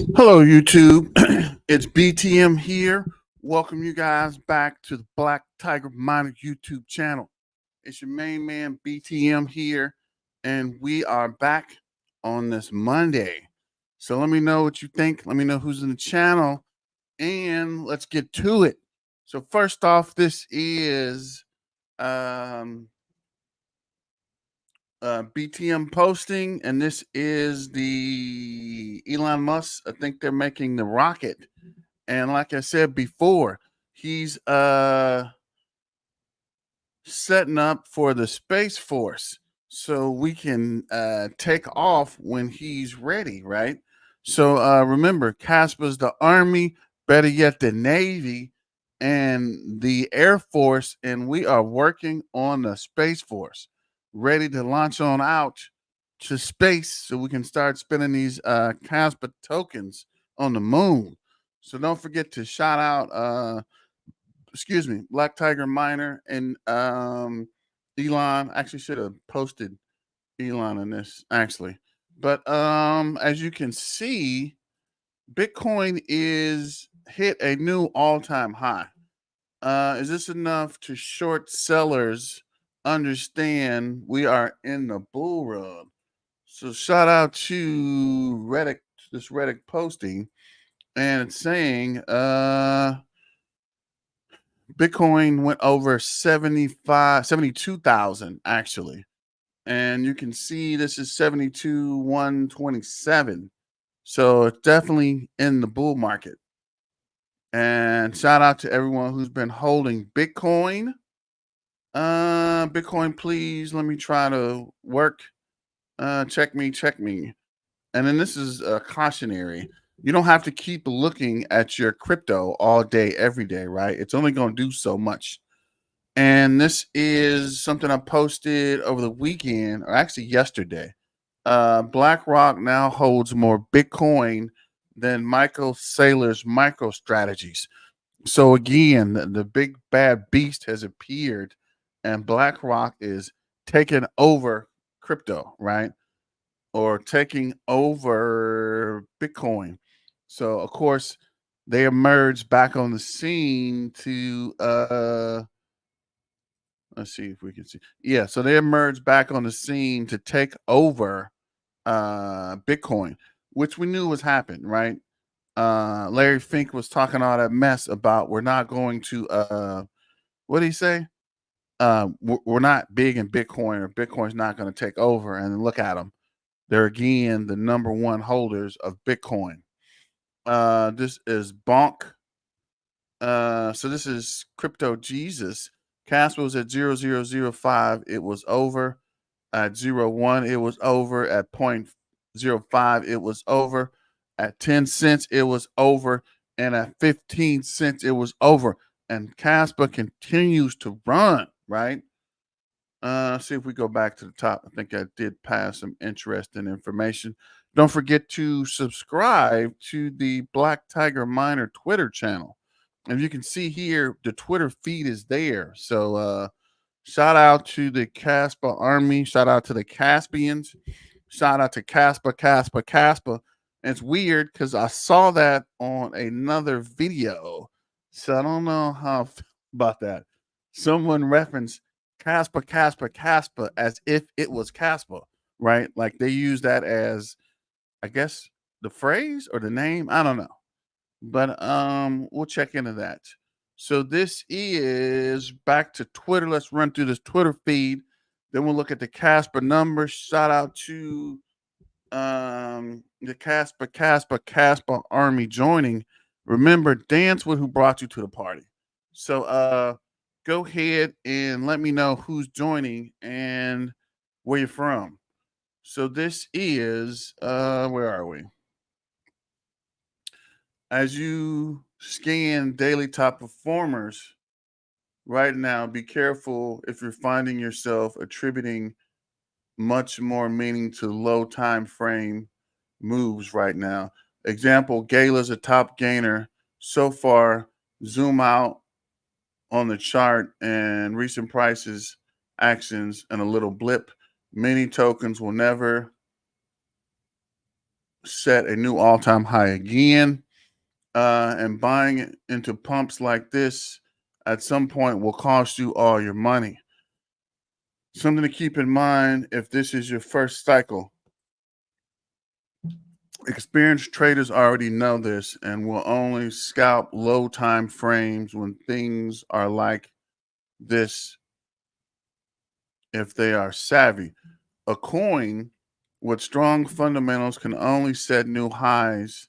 Hello, YouTube. It's BTM here. Welcome you guys back to the Black Tiger Miner YouTube channel. It's your main man, BTM here, and we are back on this Monday. So let me know what you think. Let me know who's in the channel, and let's get to it. So first off, this is um, BTM posting, and this is the Elon Musk. I think they're making the rocket. And like I said before, he's setting up for the Space Force so we can take off when he's ready, right? So remember, Kaspa's the Army, better yet, the Navy and the Air Force, and we are working on the Space Force, ready to launch on out to space so we can start spending these Kaspa tokens on the moon. So don't forget to shout out Black Tiger Miner and Elon. Actually should have posted Elon in this actually. But as you can see, Bitcoin is hit a new all-time high. Is this enough to short sellers understand we are in the bull run? So shout out to Reddit, this Reddit posting, and it's saying Bitcoin went over 72,000 actually. And you can see this is 72,127. So it's definitely in the bull market. And shout out to everyone who's been holding Bitcoin. Bitcoin, please let me try to work. Check me, check me. And then this is a cautionary. You don't have to keep looking at your crypto all day, every day, right? It's only going to do so much. And this is something I posted over the weekend, or actually yesterday. BlackRock now holds more Bitcoin than Michael Saylor's micro strategies. So again, the big bad beast has appeared, and BlackRock is taking over crypto, right? Or taking over Bitcoin. So of course they emerged back on the scene to let's see if we can see. Yeah, so they emerged back on the scene to take over Bitcoin, which we knew was happening, right? Larry Fink was talking all that mess about we're not going to what did he say? We're not big in Bitcoin, or Bitcoin's not going to take over. And look at them. They're again the number one holders of Bitcoin. This is Bonk. So this is Crypto Jesus. Casper was at 0005. It was over. At 01, it was over. At 0.05, it was over. At 10 cents, it was over. And at 15 cents, it was over. And Casper continues to run, right? See if we go back to the top. I think I did pass some interesting information. Don't forget to subscribe to the Black Tiger Miner Twitter channel. And you can see here, the Twitter feed is there. So shout out to the Kaspa Army. Shout out to the Caspians. Shout out to Kaspa. And it's weird because I saw that on another video. So I don't know how I feel about that. Someone referenced Kaspa as if it was Kaspa, right? Like they use that as, I guess, the phrase or the name. I don't know. But we'll check into that. So this is back to Twitter. Let's run through this Twitter feed. Then we'll look at the Casper numbers. Shout out to the Casper Army joining. Remember, dance with who brought you to the party. So go ahead and let me know who's joining and where you're from. So this is where are we? As you scan daily top performers right now, be careful if you're finding yourself attributing much more meaning to low time frame moves right now. Example, Gala's a top gainer so far. Zoom out on the chart and recent prices, actions, and a little blip. Many tokens will never set a new all-time high again. And buying into pumps like this at some point will cost you all your money. Something to keep in mind if this is your first cycle. Experienced traders already know this and will only scalp low time frames when things are like this if they are savvy. A coin with strong fundamentals can only set new highs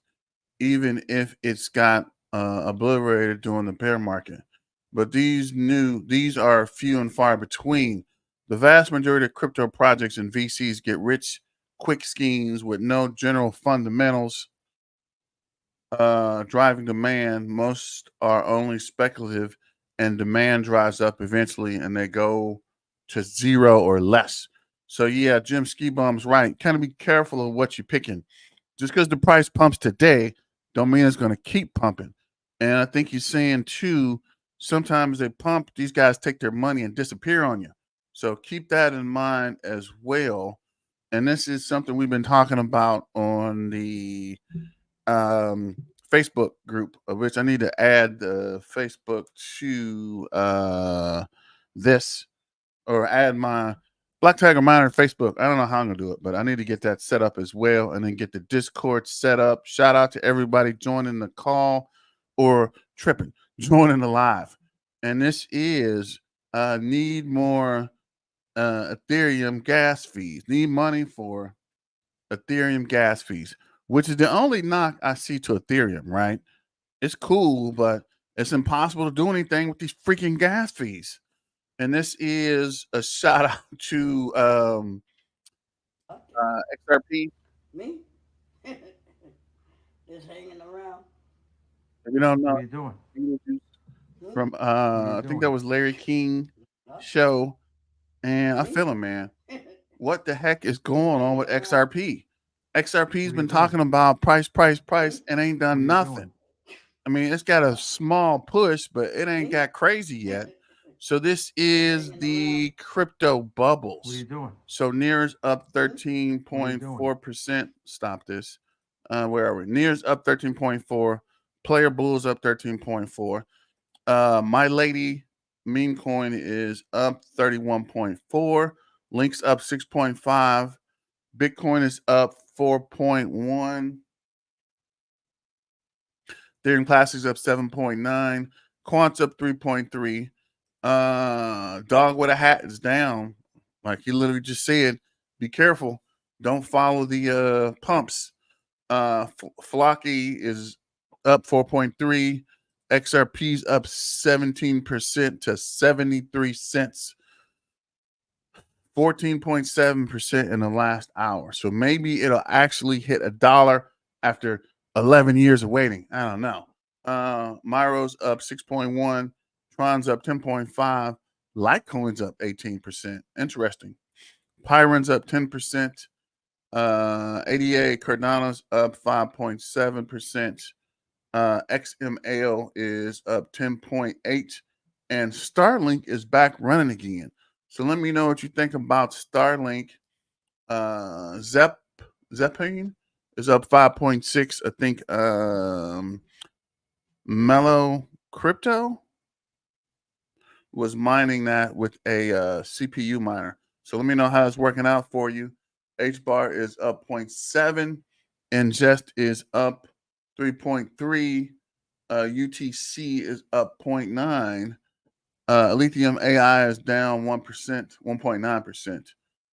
even if it's got obliterated during the bear market. But these are few and far between. The vast majority of crypto projects and VCs get rich quick schemes with no general fundamentals driving demand. Most are only speculative, and demand dries up eventually, and they go to zero or less. So yeah, Jim Ski Bum's right. Kind of be careful of what you're picking. Just because the price pumps today, don't mean it's going to keep pumping. And I think he's saying too, sometimes they pump, these guys take their money and disappear on you. So keep that in mind as well. And this is something we've been talking about on the Facebook group, of which I need to add the Facebook to this, or add my Black Tiger Miner Facebook. I don't know how I'm gonna do it, but I need to get that set up as well, and then get the Discord set up. Shout out to everybody joining the call or tripping, joining the live. And this is need more Ethereum gas fees. Need money for Ethereum gas fees, which is the only knock I see to Ethereum, right? It's cool, but it's impossible to do anything with these freaking gas fees. And this is a shout out to XRP. Me? Just hanging around. If you don't know, What are you doing? Hmm? from What are you I think that doing? was Larry King Huh? show, and I Me? feel him, man. What the heck is going on Hanging with around. XRP? XRP's What are you been doing? talking about price, price, Me? price, and ain't What are done you nothing. doing? I mean, it's got a Huh? small push, but it ain't Me? got crazy yet. So this Just is hanging around. the crypto What are you bubbles. doing? So Near's up Hmm? What are you doing? 13.4%. Stop this. Where are we? Near's up 13.4. Player Bulls up 13.4. My Lady meme coin is up 31.4. Link's up 6.5. Bitcoin is up 4.1. Ethereum Classic's up 7.9. Quant's up 3.3. Dog with a hat is down. Like he literally just said, be careful. Don't follow the pumps. Flocky is up 4.3. XRP's up 17% to 73 cents. 14.7% in the last hour. So maybe it'll actually hit $1 after 11 years of waiting. I don't know. Myro's up 6.1. Tron's up 10.5. Litecoin's up 18%. Interesting. Pyron's up 10%. ADA Cardano's up 5.7%. XML is up 10.8. And Starlink is back running again. So let me know what you think about Starlink. Zepping is up 5.6. I think Mellow Crypto was mining that with a CPU miner. So let me know how it's working out for you. H bar is up 0.7. Ingest is up 3.3. UTC is up 0.9. Lithium AI is down 1%, 1.9%.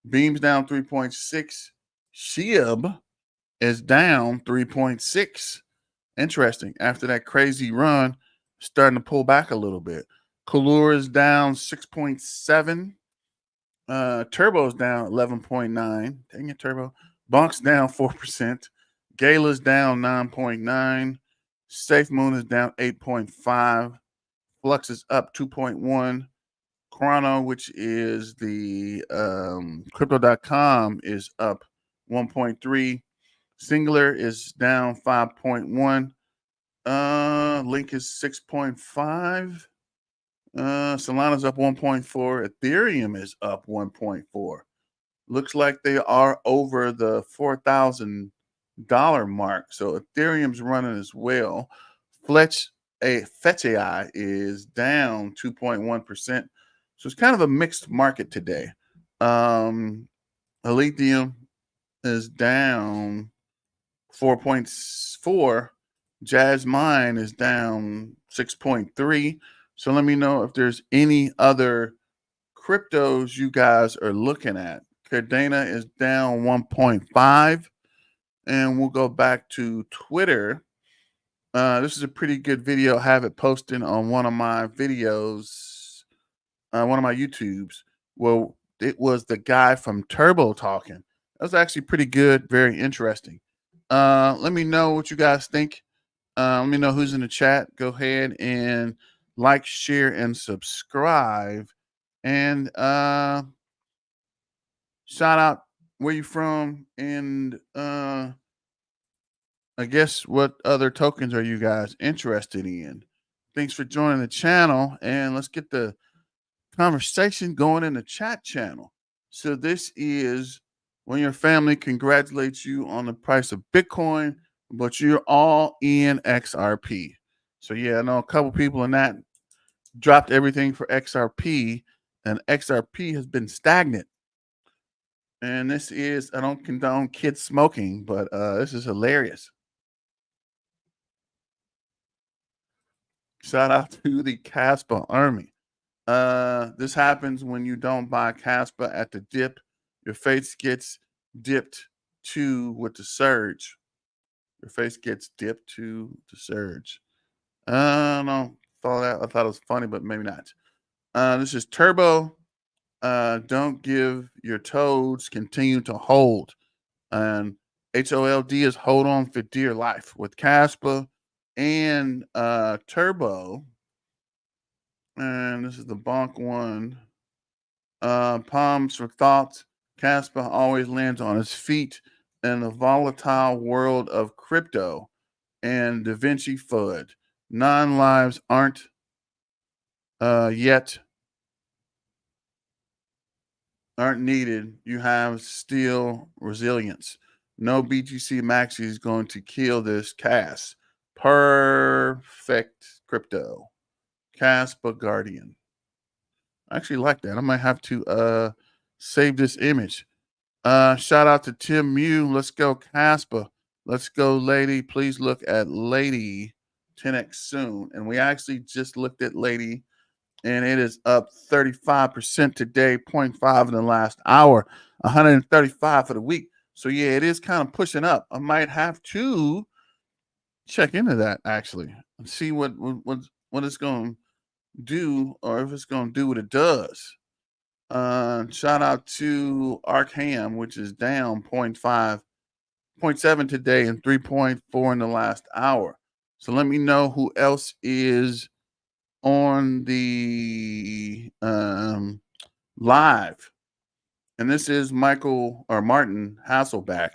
Beam's down 3.6. SHIB is down 3.6. Interesting. After that crazy run, starting to pull back a little bit. Kalura is down 6.7. Turbo's down 11.9. Dang it, Turbo. Bunk's down 4%. Gala's down 9.9. Safe Moon is down 8.5. Flux is up 2.1. Chrono, which is the crypto.com, is up 1.3. Singular is down 5.1. Link is 6.5. Solana's up 1.4. Ethereum is up 1.4. Looks like they are over the $4,000 mark. So Ethereum's running as well. Fetchai is down 2.1%. So it's kind of a mixed market today. Lithium is down 4.4. Jazz Mine is down 6.3. So let me know if there's any other cryptos you guys are looking at. Cardano is down 1.5. And we'll go back to Twitter. This is a pretty good video. I have it posted on one of my videos, one of my YouTubes. Well, it was the guy from Turbo talking. That was actually pretty good, very interesting. Let me know what you guys think. Let me know who's in the chat. Go ahead and like, share, and subscribe. And shout out where you from, and I guess what other tokens are you guys interested in? Thanks for joining the channel, and let's get the conversation going in the chat channel. So this is when your family congratulates you on the price of Bitcoin, but you're all in XRP. So yeah, I know a couple people in that dropped everything for XRP, and XRP has been stagnant. And this is, I don't condone kids smoking, but this is hilarious. Shout out to the Kaspa Army. This happens when you don't buy Kaspa at the dip. Your face gets dipped to with the surge. Your face gets dipped to the surge. I don't know. I thought it was funny, but maybe not. This is Turbo. Don't give your toads. Continue to hold. And HOLD is hold on for dear life with Kaspa and Turbo. And this is the bonk one. Palms for thoughts. Kaspa always lands on his feet in the volatile world of crypto. And Da Vinci FUD. 9 lives aren't needed. You have still resilience. No BTC Maxi is going to kill this cast. Perfect crypto. Kaspa Guardian. I actually like that. I might have to save this image. Shout out to Tim Mew. Let's go, Kaspa. Let's go, Lady. Please look at Lady 10x soon. And we actually just looked at Lady, and it is up 35% today, 0.5 in the last hour, 135 for the week. So yeah, it is kind of pushing up. I might have to check into that actually and see what it's going to do, or if it's going to do what it does. Shout out to Arkham, which is down 0.5, 0.7 today and 3.4 in the last hour. So let me know who else is on the live. And this is Martin Hasselback.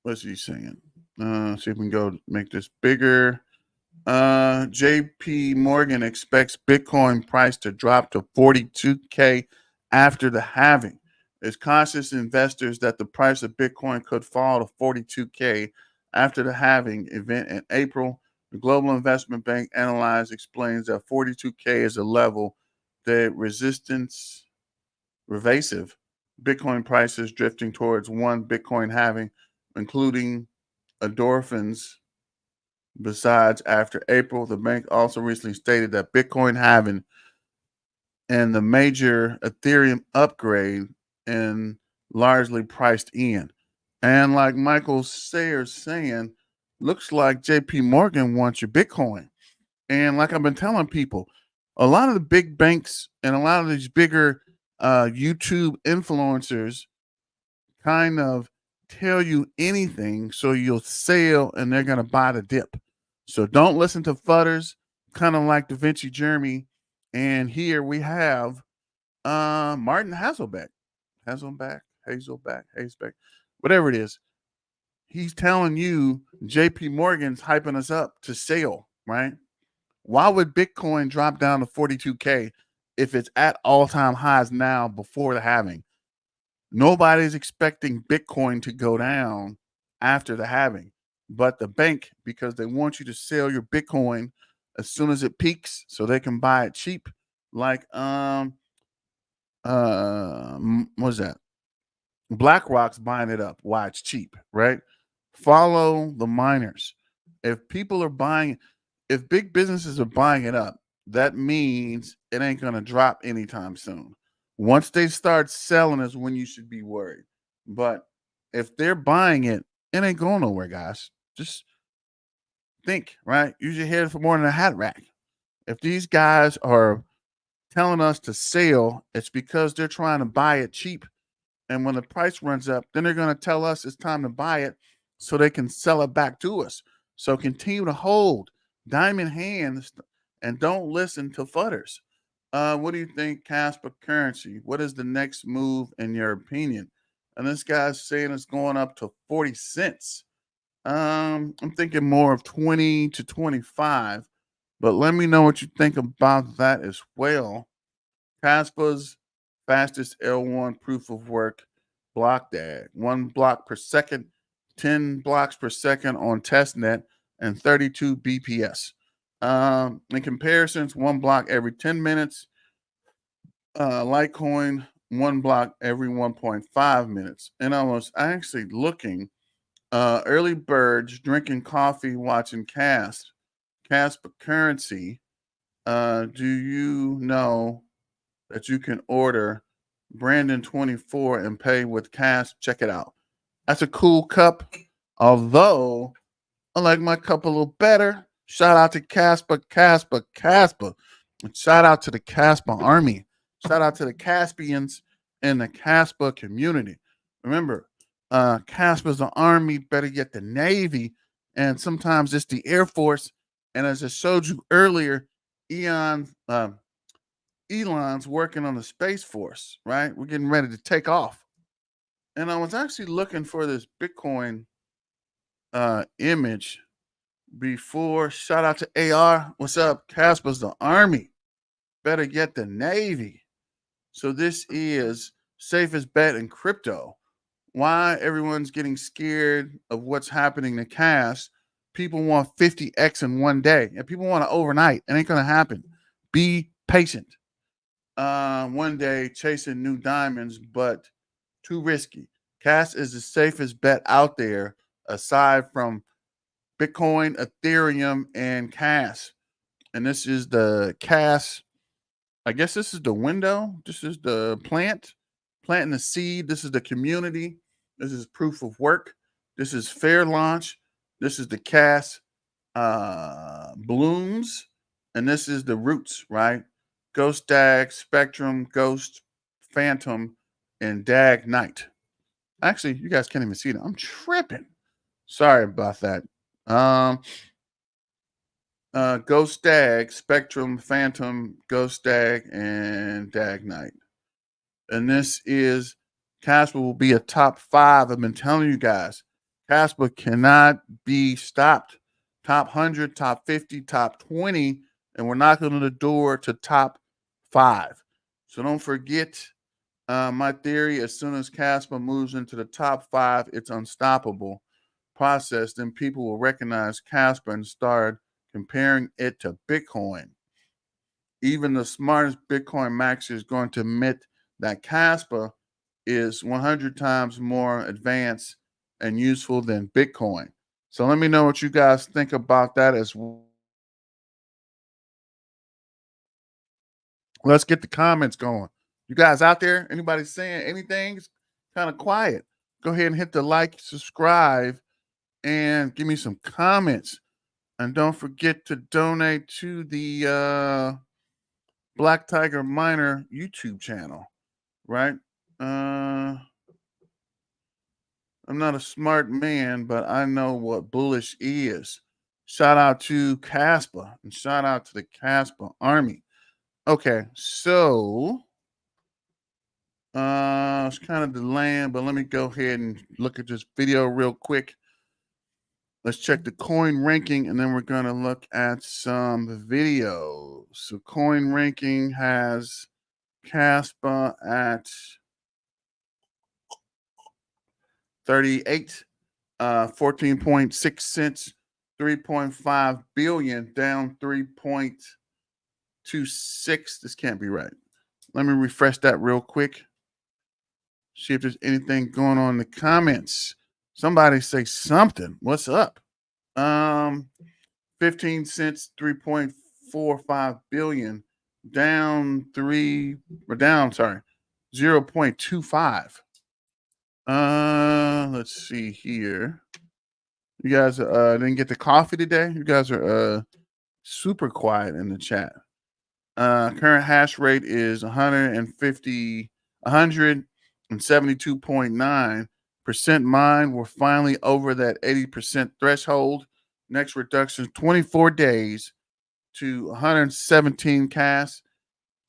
What's he saying? See if we can go make this bigger. JP Morgan expects Bitcoin price to drop to 42K after the halving. There's conscious investors that the price of Bitcoin could fall to 42K after the halving event in April. The Global Investment Bank explains that 42K is a level that evasive Bitcoin prices drifting towards one Bitcoin halving, including endorphins. Besides, after April, the bank also recently stated that Bitcoin halving and the major Ethereum upgrade and largely priced in. And like Michael Sayers saying, looks like JP Morgan wants your Bitcoin. And like I've been telling people, a lot of the big banks and a lot of these bigger YouTube influencers kind of tell you anything so you'll sell and they're going to buy the dip. So don't listen to fudders, kind of like Da Vinci Jeremy. And here we have Martin Hazelbeck, whatever it is. He's telling you JP Morgan's hyping us up to sell, right? Why would Bitcoin drop down to 42K if it's at all-time highs now before the halving? Nobody's expecting Bitcoin to go down after the halving, but the bank, because they want you to sell your Bitcoin as soon as it peaks so they can buy it cheap. Like what's that? BlackRock's buying it up. Why? It's cheap, right? Follow the miners. If people are buying, if big businesses are buying it up, that means it ain't gonna drop anytime soon. Once they start selling is when you should be worried. But if they're buying it, it ain't going nowhere, guys. Just think, right? Use your head for more than a hat rack. If these guys are telling us to sell, it's because they're trying to buy it cheap. And when the price runs up, then they're going to tell us it's time to buy it so they can sell it back to us. So continue to hold diamond hands and don't listen to fudders. What do you think, Kaspa currency? What is the next move in your opinion? And this guy's saying it's going up to 40 cents. I'm thinking more of 20 to 25, but let me know what you think about that as well. Kaspa's fastest L1 proof of work block DAG, 1 block per second, 10 blocks per second on testnet, and 32 BPS. In comparisons, 1 block every 10 minutes. Litecoin, 1 block every 1.5 minutes. And I was actually looking, early birds drinking coffee, watching Kaspa currency. Do you know that you can order Brandon 24 and pay with cash? Check it out. That's a cool cup. Although I like my cup a little better. Shout out to Kaspa. And shout out to the Kaspa Army. Shout out to the Caspians and the Kaspa community. Remember, Kaspa's the Army, better yet the Navy, and sometimes it's the Air Force. And as I showed you earlier, Eon Elon's working on the Space Force, right? We're getting ready to take off. And I was actually looking for this Bitcoin image before. Shout out to AR. What's up? Casper's the Army. Better get the Navy. So this is safest bet in crypto. Why everyone's getting scared of what's happening to cash? People want 50x in one day, and people want it overnight. It ain't gonna happen. Be patient. One day chasing new diamonds, but too risky. Cash is the safest bet out there aside from Bitcoin, Ethereum, and Cash. And this is the Cash. I guess this is the window. This is the planting the seed. This is the community. This is proof of work. This is fair launch. This is the Cash blooms. And this is the roots, right? Ghost Dag, Spectrum, Ghost, Phantom, and Dag Knight. Actually, you guys can't even see that. I'm tripping. Sorry about that. Ghost Dag, Spectrum, Phantom, Ghost Dag, and Dag Knight. And this is Casper will be a top 5. I've been telling you guys, Casper cannot be stopped. Top 100, top 50, top 20, and we're knocking on the door to top 5. So don't forget my theory: as soon as Casper moves into the top 5, it's unstoppable process. Then people will recognize Casper and start comparing it to Bitcoin. Even the smartest Bitcoin maxer is going to admit that Casper is 100 times more advanced and useful than Bitcoin. So let me know what you guys think about that as well. Let's get the comments going. You guys out there, anybody saying anything? It's kind of quiet. Go ahead and hit the like, subscribe, and give me some comments. And don't forget to donate to the Black Tiger Miner YouTube channel, right? I'm not a smart man, but I know what bullish is. Shout out to Kaspa and shout out to the Kaspa Army. Okay, so it's kind of delaying, but let me go ahead and look at this video real quick. Let's check the coin ranking, and then we're going to look at some videos. So coin ranking has Kaspa at 38, 14.6 cents, 3.5 billion, down 3.26. This can't be right. Let me refresh that real quick. See if there's anything going on in the comments. Somebody say something. What's up? 15 cents, 3.45 billion, down 0.25. Let's see here. You guys didn't get the coffee today? You guys are super quiet in the chat. Current hash rate is 172.9% mined. We're finally over that 80% threshold. Next reduction is 24 days to 117 casts.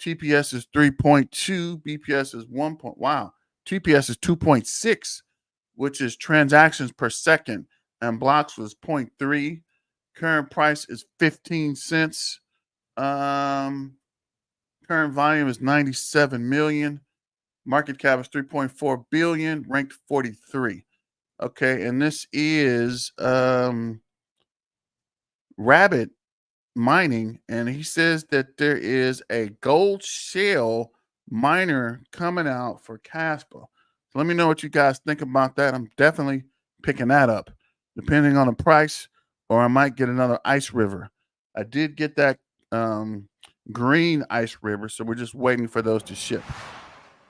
TPS is 3.2. BPS is 1. Wow. TPS is 2.6, which is transactions per second, and blocks was 0.3. Current price is 15 cents. Current volume is 97 million. Market cap is 3.4 billion, ranked 43. Okay, and this is Rabbit Mining, and he says that there is a gold shell miner coming out for Kaspa. So let me know what you guys think about that. I'm definitely picking that up, depending on the price, or I might get another Ice River. I did get that green Ice River, so we're just waiting for those to ship.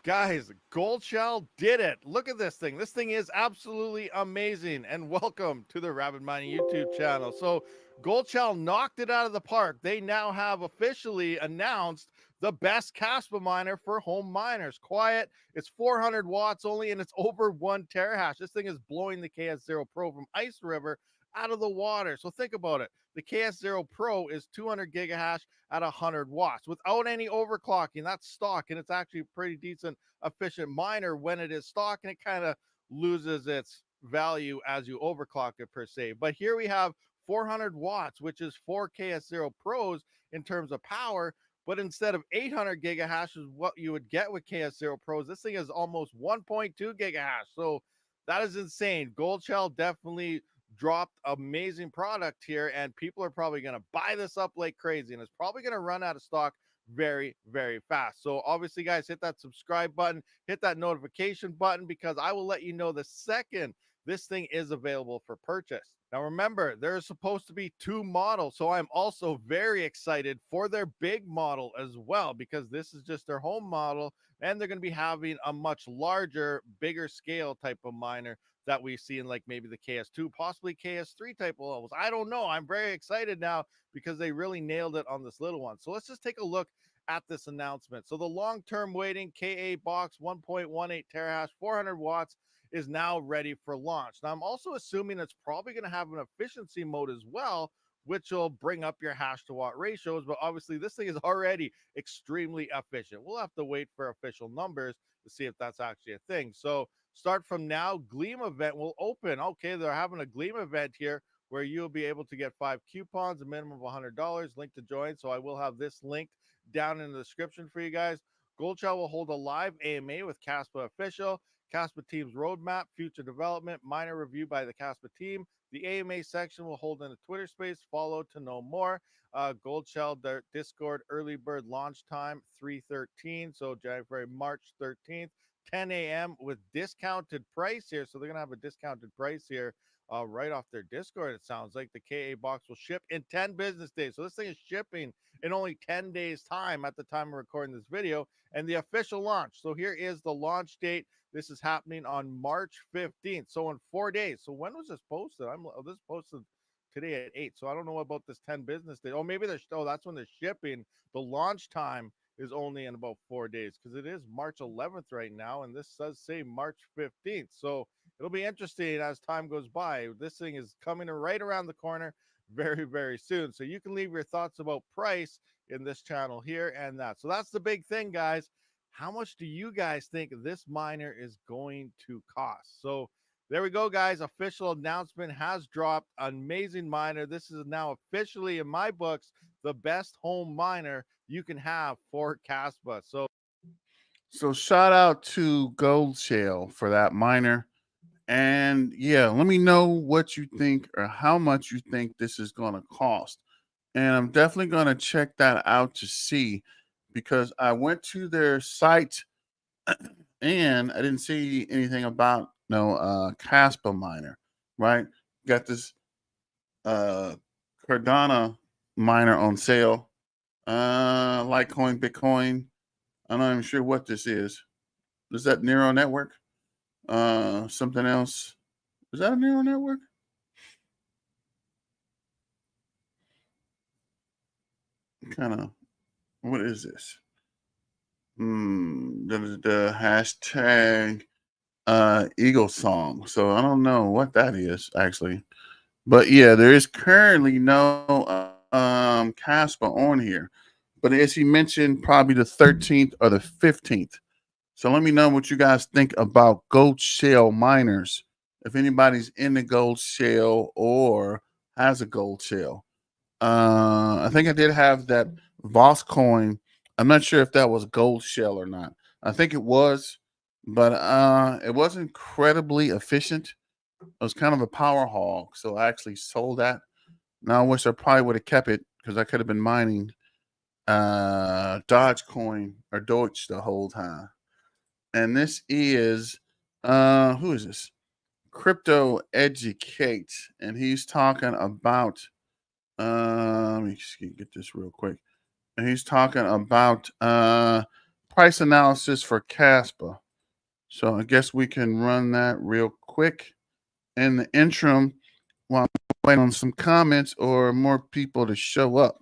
Guys, Gold Shell did it. Look at this thing. This thing is absolutely amazing. And welcome to the Rabbit Mining YouTube channel. So Gold Shell knocked it out of the park. They now have officially announced the best Kaspa miner for home miners. Quiet. It's 400 watts only, and it's over 1 terahash. This thing is blowing the KS0 Pro from Ice River out of the water. So think about it. The KS0 Pro is 200 gigahash at 100 watts without any overclocking. That's stock, and it's actually a pretty decent, efficient miner when it is stock, and it kind of loses its value as you overclock it per se. But here we have 400 watts, which is 4 KS0 Pros in terms of power. But instead of 800 gigahash is what you would get with KS0 Pros, this thing is almost 1.2 gigahash. So that is insane. Gold Shell definitely dropped amazing product here, and people are probably going to buy this up like crazy, and it's probably going to run out of stock very, very fast. So obviously, guys, hit that subscribe button, hit that notification button, because I will let you know the second this thing is available for purchase. Now, remember, there's supposed to be 2 models, so I'm also very excited for their big model as well, because this is just their home model, and they're going to be having a much larger, bigger scale type of miner that we see in like maybe the KS2, possibly KS3 type of levels. I don't know. I'm very excited now because they really nailed it on this little one. So let's just take a look at this announcement. So the long-term waiting KA box 1.18 terahash, 400 watts is now ready for launch. Now I'm also assuming it's probably going to have an efficiency mode as well, which will bring up your hash to watt ratios. But obviously this thing is already extremely efficient. We'll have to wait for official numbers to see if that's actually a thing. So start from now, Gleam event will open. Okay, they're having a Gleam event here where you'll be able to get 5 coupons, a minimum of $100, link to join. So I will have this linked down in the description for you guys. Gold Shell will hold a live AMA with Kaspa Official, Kaspa Team's roadmap, future development, minor review by the Kaspa team. The AMA section will hold in a Twitter space. Follow to know more. Gold Shell, their Discord early bird launch time 3/13, so January, March 13th. 10 a.m. with discounted price here. So they're going to have a discounted price here right off their Discord. It sounds like the KA box will ship in 10 business days. So this thing is shipping in only 10 days time at the time of recording this video, and the official launch. So here is the launch date. This is happening on March 15th. So in 4 days. So when was this posted? This posted today at 8. So I don't know about this 10 business days. Oh, maybe that's when they're shipping. The launch time is only in about 4 days, because it is March 11th right now, and this does say March 15th. So it'll be interesting as time goes by. This thing is coming right around the corner very, very soon. So you can leave your thoughts about price in this channel here and that. So that's the big thing, guys. How much do you guys think this miner is going to cost? So there we go, guys. Official announcement has dropped. Amazing miner. This is now officially, in my books, the best home miner you can have for Kaspa. So shout out to Gold Shell for that miner. And yeah, let me know what you think or how much you think this is going to cost. And I'm definitely going to check that out to see, because I went to their site and I didn't see anything about no Caspa miner, right? Got this uh Cardano miner on sale. Litecoin, Bitcoin. I'm not even sure what this is. Is that neural network? Something else. Is that a neural network? Kind of. What is this? The hashtag Eagle Song. So I don't know what that is actually. But yeah, there is currently no Caspa on here. But as he mentioned, probably the 13th or the 15th. So let me know what you guys think about gold shell miners. If anybody's in the gold shell or has a gold shell. I think I did have that Voss coin. I'm not sure if that was gold shell or not. I think it was, but it was incredibly efficient. It was kind of a power hog, so I actually sold that. Now I wish I probably would have kept it because I could have been mining Dogecoin or Deutsch the whole time. And this is who is this? Crypto Educate, and he's talking about let me get this real quick. And he's talking about price analysis for Caspa. So I guess we can run that real quick in the interim while I'm waiting on some comments or more people to show up.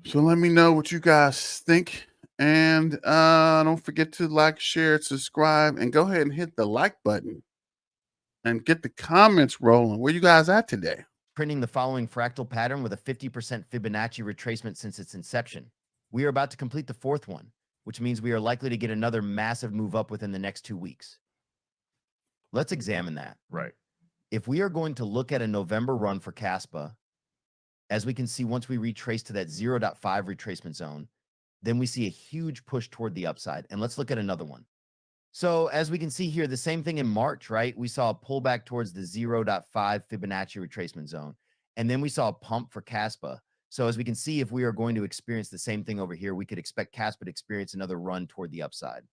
So let me know what you guys think. And don't forget to like, share, subscribe, and go ahead and hit the like button and get the comments rolling. Where you guys at today? Printing the following fractal pattern with a 50% Fibonacci retracement since its inception. We are about to complete the fourth one, which means we are likely to get another massive move up within the next 2 weeks. Let's examine that. Right. If we are going to look at a November run for Caspa, as we can see, once we retrace to that 0.5 retracement zone, then we see a huge push toward the upside. And let's look at another one. So as we can see here, the same thing in March, right? We saw a pullback towards the 0.5 Fibonacci retracement zone. And then we saw a pump for Caspa. So as we can see, if we are going to experience the same thing over here, we could expect Caspa to experience another run toward the upside.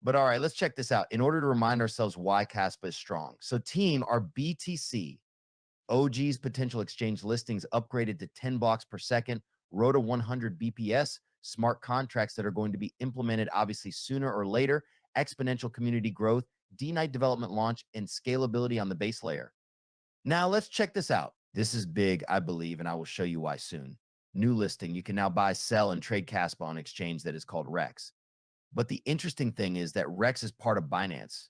But all right, let's check this out in order to remind ourselves why Caspa is strong. So team, our BTC, OG's potential exchange listings upgraded to 10 blocks per second, ROTA 100 BPS, smart contracts that are going to be implemented obviously sooner or later, exponential community growth, D-Night development launch, and scalability on the base layer. Now let's check this out. This is big, I believe, and I will show you why soon. New listing. You can now buy, sell, and trade Caspa on an exchange that is called Rex. But the interesting thing is that Rex is part of Binance.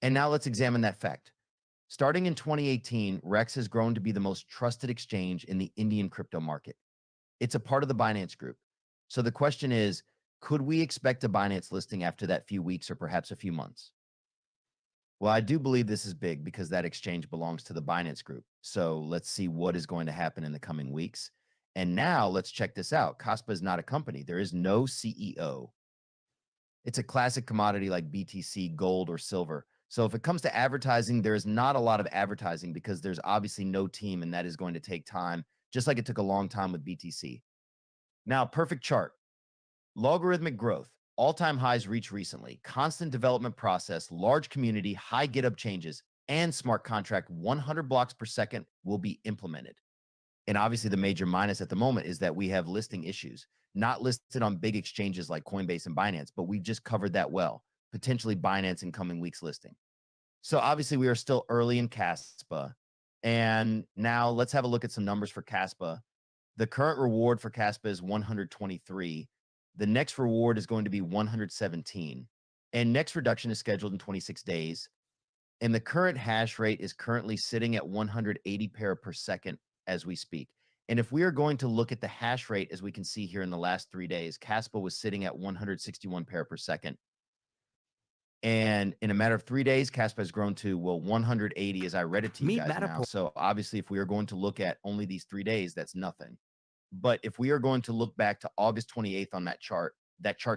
And now let's examine that fact. Starting in 2018, Rex has grown to be the most trusted exchange in the Indian crypto market. It's a part of the Binance group. So the question is, could we expect a Binance listing after that few weeks or perhaps a few months? Well, I do believe this is big because that exchange belongs to the Binance group. So let's see what is going to happen in the coming weeks. And now let's check this out. Kaspa is not a company. There is no CEO. It's a classic commodity like BTC, gold, or silver. So if it comes to advertising, there is not a lot of advertising because there's obviously no team, and that is going to take time, just like it took a long time with BTC. Now, perfect chart. Logarithmic growth, all-time highs reached recently, constant development process, large community, high GitHub changes, and smart contract 100 blocks per second will be implemented. And obviously the major minus at the moment is that we have listing issues, not listed on big exchanges like Coinbase and Binance, but we've just covered that well, potentially Binance in coming weeks listing. So obviously we are still early in Caspa. And now let's have a look at some numbers for Caspa. The current reward for Caspa is 123. The next reward is going to be 117. And next reduction is scheduled in 26 days. And the current hash rate is currently sitting at 180 pair per second as we speak. And if we are going to look at the hash rate, as we can see here in the last 3 days, Caspa was sitting at 161 pair per second. And in a matter of 3 days, Caspa has grown to, well, 180 as I read it to you guys now. So obviously, if we are going to look at only these 3 days, that's nothing. But if we are going to look back to August 28th on that chart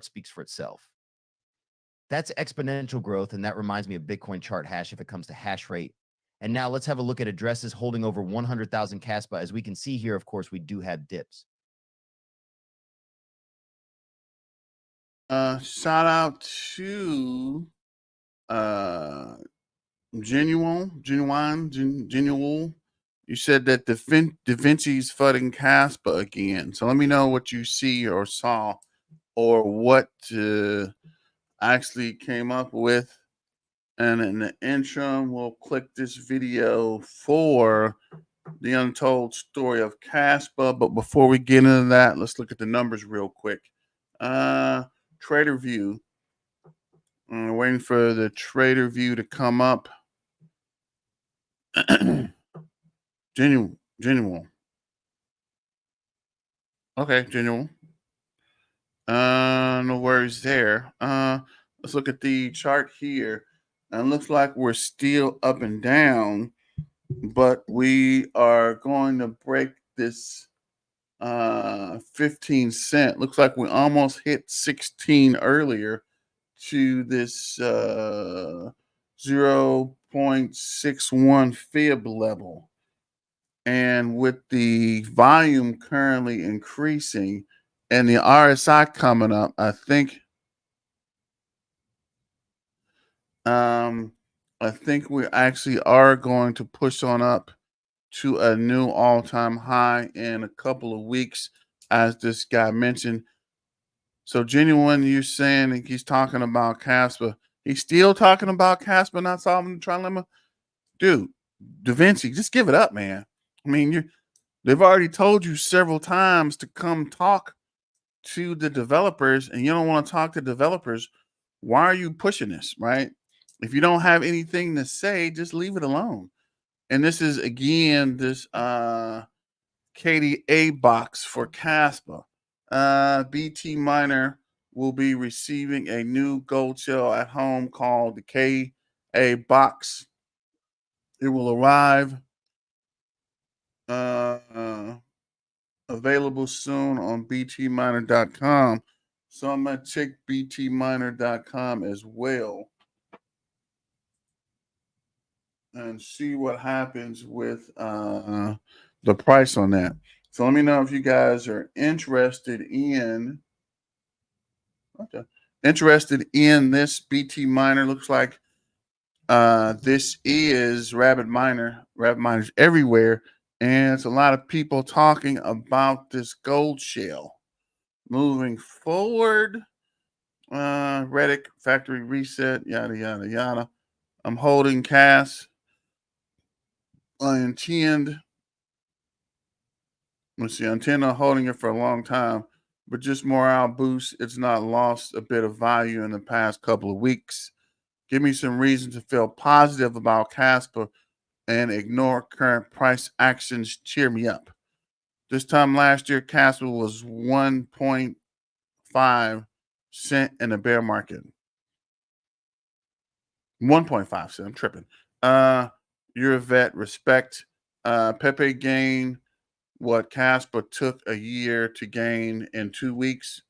speaks for itself. That's exponential growth, and that reminds me of Bitcoin chart hash if it comes to hash rate. And now let's have a look at addresses holding over 100,000 Kaspa. As we can see here, of course, we do have dips. Shout out to Genuine. You said that Da Vinci's flooding Caspa again. So let me know what you see or saw, or what actually came up with. And in the interim, we'll click this video for the untold story of Caspa. But before we get into that, let's look at the numbers real quick. Trader View. Waiting for the Trader View to come up. Genuine. Okay, genuine. No worries there. Let's look at the chart here. And it looks like we're still up and down, but we are going to break this 15 cent. Looks like we almost hit 16 earlier to this 0.61 fib level. And with the volume currently increasing and the RSI coming up, I think we actually are going to push on up to a new all-time high in a couple of weeks, as this guy mentioned. So Genuine, you're saying that he's talking about Kaspa. He's still talking about Kaspa not solving the trilemma? Dude, Da Vinci, just give it up, man. I mean, they've already told you several times to come talk to the developers, and you don't want to talk to developers. Why are you pushing this, right? If you don't have anything to say, just leave it alone. And this is, again, this KDA box for Kaspa. BT Miner will be receiving a new gold shell at home called the KA box. It will arrive available soon on btminer.com. So I'm going to check btminer.com as well and see what happens with the price on that. So let me know if you guys are interested in this BT Miner. Looks like this is Rabbit Miners everywhere, and it's a lot of people talking about this gold shell. Moving forward, Reddit factory reset, yada yada yada. I'm holding CAS. I intend on holding it for a long time, but just morale boost. It's not lost a bit of value in the past couple of weeks. Give me some reason to feel positive about Kaspa and ignore current price actions. Cheer me up. This time last year, Kaspa was 1.5 cent in the bear market. 1.5 cent. I'm tripping. You're a vet. Respect. Pepe gained what Kaspa took a year to gain in 2 weeks.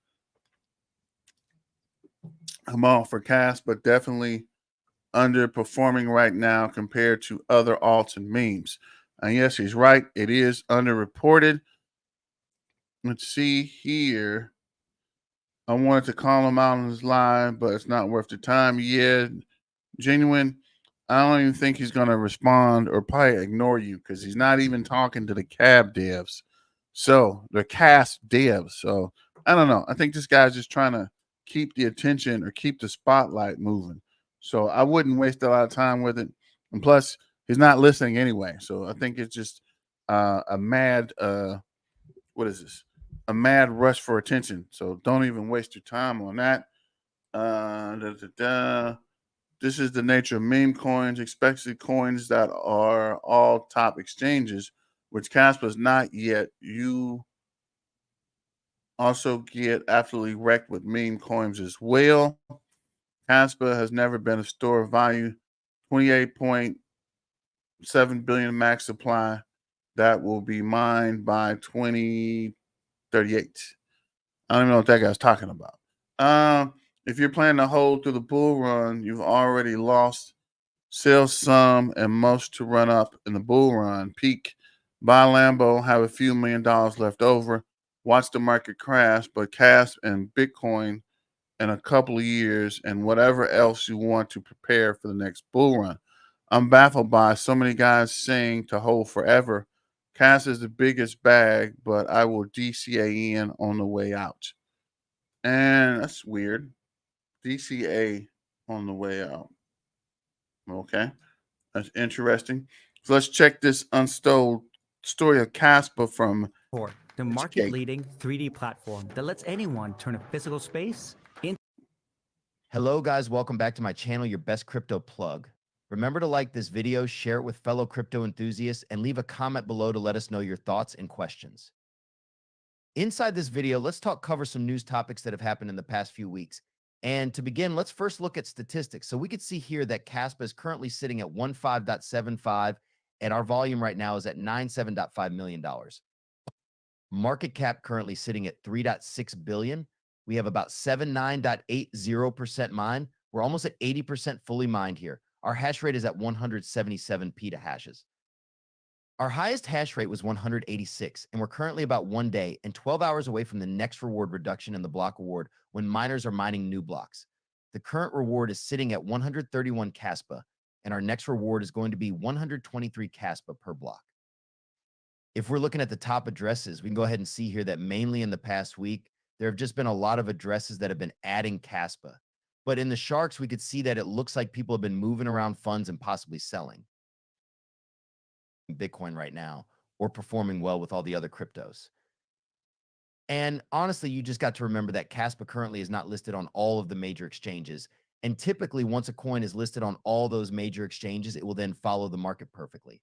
I'm all for Kaspa. Definitely underperforming right now compared to other alts and memes. And yes, he's right. It is underreported. Let's see here. I wanted to call him out on his live, but it's not worth the time. Yeah, Genuine. I don't even think he's going to respond, or probably ignore you, because he's not even talking to the cab devs. So the cast devs. So I don't know. I think this guy's just trying to keep the attention or keep the spotlight moving. So I wouldn't waste a lot of time with it. And plus, he's not listening anyway. So I think it's just a mad what is this? A mad rush for attention. So don't even waste your time on that. This is the nature of meme coins, especially coins that are all top exchanges, which Kaspa is not yet. You also get absolutely wrecked with meme coins as well. Kaspa has never been a store of value. 28.7 billion max supply that will be mined by 2038. I don't even know what that guy's talking about. if you're planning to hold through the bull run, you've already lost. Sell some and most to run up in the bull run. Peak, buy Lambo, have a few $1,000,000 left over. Watch the market crash, but cash and Bitcoin in a couple of years and whatever else you want to prepare for the next bull run. I'm baffled by so many guys saying to hold forever. Cash is the biggest bag, but I will DCA in on the way out. And that's weird. DCA on the way out. Okay. That's interesting. So let's check this untold story of Kaspa from the market-leading 3D platform that lets anyone turn a physical space into. Hello, guys. Welcome back to my channel, your best crypto plug. Remember to like this video, share it with fellow crypto enthusiasts, and leave a comment below to let us know your thoughts and questions. Inside this video, let's cover some news topics that have happened in the past few weeks. And to begin, let's first look at statistics. So we could see here that Kaspa is currently sitting at 15.75, and our volume right now is at $97.5 million. Market cap currently sitting at 3.6 billion. We have about 79.80% mined. We're almost at 80% fully mined here. Our hash rate is at 177 petahashes. Our highest hash rate was 186, and we're currently about 1 day and 12 hours away from the next reward reduction in the block reward when miners are mining new blocks. The current reward is sitting at 131 Kaspa, and our next reward is going to be 123 Kaspa per block. If we're looking at the top addresses, we can go ahead and see here that mainly in the past week, there have just been a lot of addresses that have been adding Kaspa. But in the sharks, we could see that it looks like people have been moving around funds and possibly selling Bitcoin right now, or performing well with all the other cryptos. And honestly, you just got to remember that Kaspa currently is not listed on all of the major exchanges. And typically, once a coin is listed on all those major exchanges, it will then follow the market perfectly.